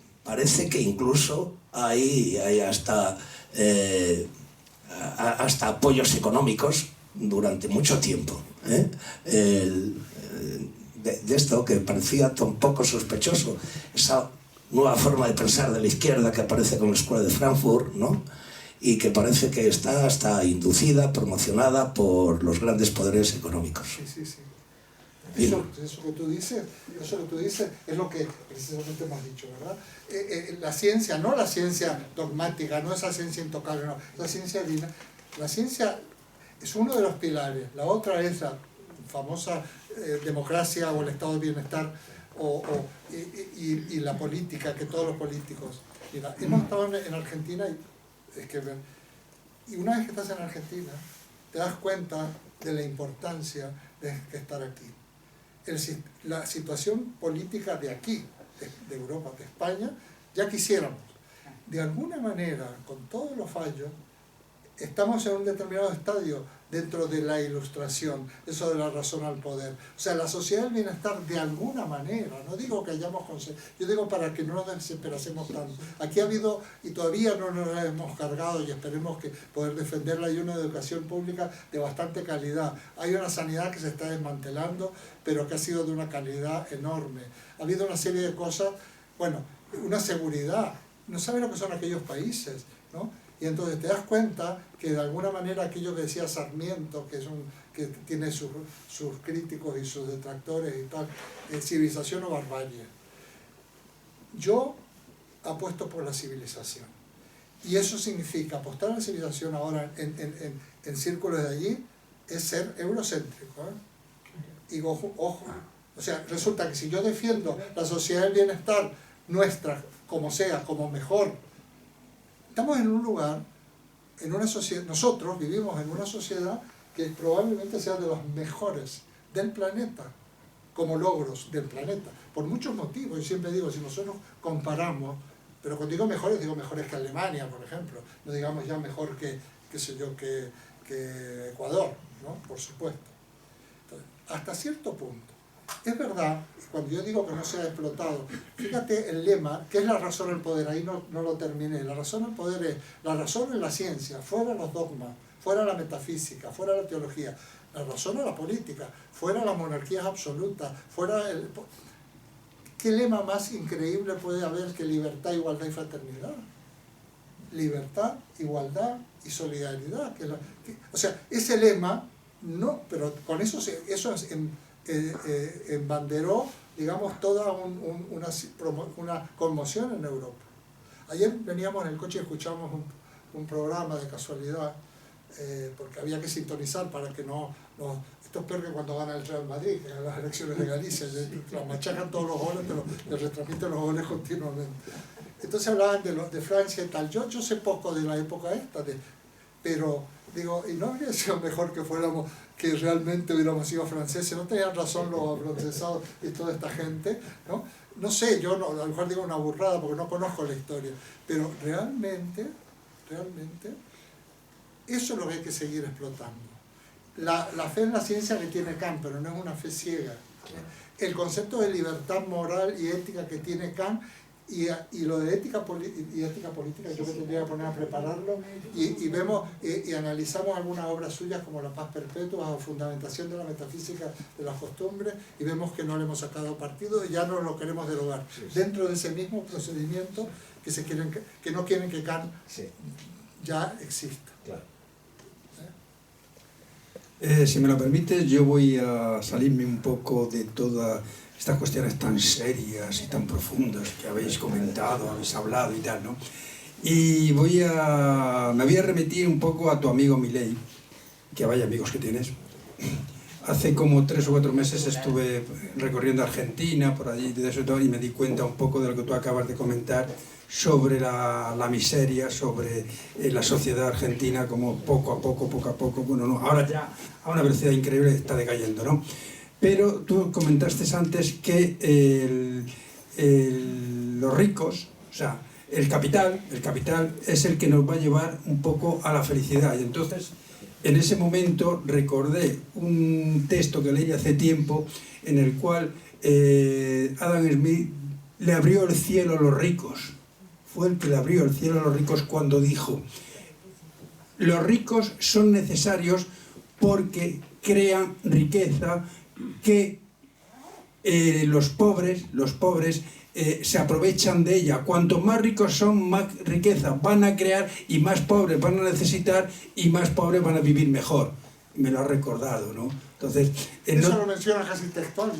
que incluso hay hasta hasta apoyos económicos durante mucho tiempo. De esto que parecía tan poco sospechoso, esa nueva forma de pensar de la izquierda que aparece con la Escuela de Frankfurt, ¿no? Y que parece que está hasta inducida, promocionada por los grandes poderes económicos. Sí. Eso que tú dices es lo que precisamente hemos dicho, ¿verdad? La ciencia, no la ciencia dogmática, no esa ciencia intocable, no, la ciencia divina. La ciencia es uno de los pilares, la otra es la famosa democracia o el estado de bienestar y la política, que todos los políticos... Mira, hemos estado en Argentina y una vez que estás en Argentina te das cuenta de la importancia de estar aquí. La situación política de aquí, de Europa, de España, ya quisiéramos. De alguna manera, con todos los fallos, estamos en un determinado estadio dentro de la ilustración, eso de la razón al poder. O sea, la sociedad del bienestar de alguna manera, no digo que hayamos conseguido, yo digo para que no nos desesperacemos tanto. Aquí ha habido, y todavía no nos la hemos cargado, y esperemos que poder defenderla, hay una educación pública de bastante calidad. Hay una sanidad que se está desmantelando, pero que ha sido de una calidad enorme. Ha habido una serie de cosas, bueno, una seguridad. No sabe lo que son aquellos países, ¿no? Y entonces te das cuenta que de alguna manera aquello que decía Sarmiento, que tiene sus críticos y sus detractores y tal, civilización o barbarie. Yo apuesto por la civilización. Y eso significa apostar a la civilización ahora en círculos de allí, es ser eurocéntrico. Y ojo, o sea, resulta que si yo defiendo la sociedad del bienestar nuestra, como sea, como mejor, estamos en un lugar, en una sociedad, nosotros vivimos en una sociedad que probablemente sea de los mejores del planeta, como logros del planeta, por muchos motivos. Yo siempre digo, si nosotros comparamos, pero cuando digo mejores que Alemania, por ejemplo, no digamos ya mejor que Ecuador, ¿no? Por supuesto. Entonces, hasta cierto punto. Es verdad, cuando yo digo que no se ha explotado, fíjate el lema, que es la razón del poder, ahí no lo terminé. La razón del poder es la razón en la ciencia, fuera los dogmas, fuera la metafísica, fuera la teología. La razón en la política, fuera las monarquías absolutas, fuera el... ¿Qué lema más increíble puede haber que libertad, igualdad y fraternidad? Libertad, igualdad y solidaridad. O sea, ese lema, no, pero con eso embanderó, digamos, toda una conmoción en Europa. Ayer veníamos en el coche y escuchamos un programa de casualidad, porque había que sintonizar para que no... Esto es peor que cuando gana el Real Madrid, que en las elecciones de Galicia, lo machacan todos los goles, pero les retransmiten los goles continuamente. Entonces hablaban de Francia y tal. Yo sé poco de la época esta, pero digo, ¿y no habría sido mejor que fuéramos, que realmente hubiéramos sido franceses? ¿No tenían razón los francesados y toda esta gente? No sé, yo a lo mejor digo una burrada porque no conozco la historia, pero realmente, eso es lo que hay que seguir explotando. La fe en la ciencia que tiene Kant, pero no es una fe ciega. El concepto de libertad moral y ética que tiene Kant, y lo de ética política, yo que tendría que poner a prepararlo, y vemos y analizamos algunas obras suyas como La Paz Perpetua o Fundamentación de la Metafísica de las Costumbres, y vemos que no le hemos sacado partido y ya no lo queremos derogar. Dentro de ese mismo procedimiento que no quieren que Kant ya exista. Claro. Si me lo permites, yo voy a salirme un poco de todas estas cuestiones tan serias y tan profundas que habéis comentado, habéis hablado y tal, ¿no? Y me voy a remitir un poco a tu amigo Milei, que vaya amigos que tienes. Hace como 3 o 4 meses estuve recorriendo Argentina, por allí, de eso y todo, y me di cuenta un poco de lo que tú acabas de comentar sobre la miseria, sobre la sociedad argentina, como poco a poco, bueno, no, ahora ya a una velocidad increíble está decayendo, ¿no? Pero tú comentaste antes que los ricos, o sea, el capital es el que nos va a llevar un poco a la felicidad. Y entonces, en ese momento recordé un texto que leí hace tiempo en el cual Adam Smith le abrió el cielo a los ricos. Fue el que le abrió el cielo a los ricos cuando dijo: los ricos son necesarios porque crean riqueza que los pobres se aprovechan de ella. Cuanto más ricos son, más riqueza van a crear y más pobres van a necesitar y más pobres van a vivir mejor. Me lo ha recordado, ¿no? Entonces, eso lo menciona casi textual,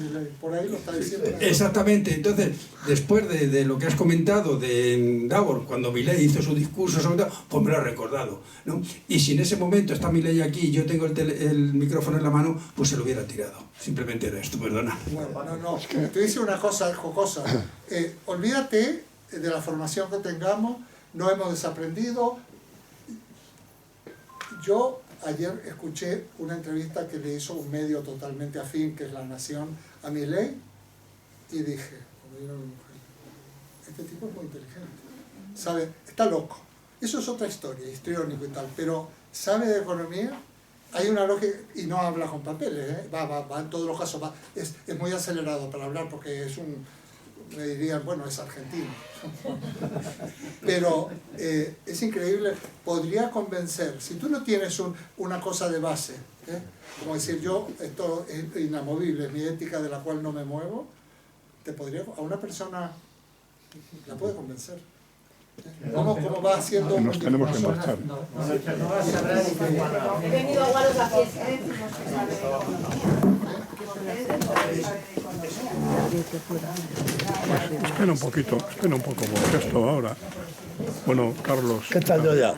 por ahí lo está diciendo. Exactamente. Entonces, después de lo que has comentado de Davor, cuando Milei hizo su discurso sobre todo, pues me lo ha recordado, ¿no? Y si en ese momento está Milei aquí y yo tengo el micrófono en la mano, pues se lo hubiera tirado. Simplemente era esto, perdona. Bueno, no. Te dice una cosa jocosa. Olvídate de la formación que tengamos, no hemos desaprendido. Yo ayer escuché una entrevista que le hizo un medio totalmente afín, que es La Nación, a Milei, y dije, este tipo es muy inteligente, ¿sabe? Está loco. Eso es otra historia, histriónico y tal, pero sabe de economía, hay una lógica, y no habla con papeles, va en todos los casos, es muy acelerado para hablar porque es me dirían, bueno, es argentino. Pero es increíble, podría convencer, si tú no tienes una cosa de base, como decir, yo, esto es inamovible, es mi ética de la cual no me muevo, a una persona la puede convencer. ¿Cómo va haciendo Nos tenemos que marchar. He venido a guardar la fiesta. Espera un poco, porque esto ahora. Bueno, Carlos. ¿Qué tal yo ya?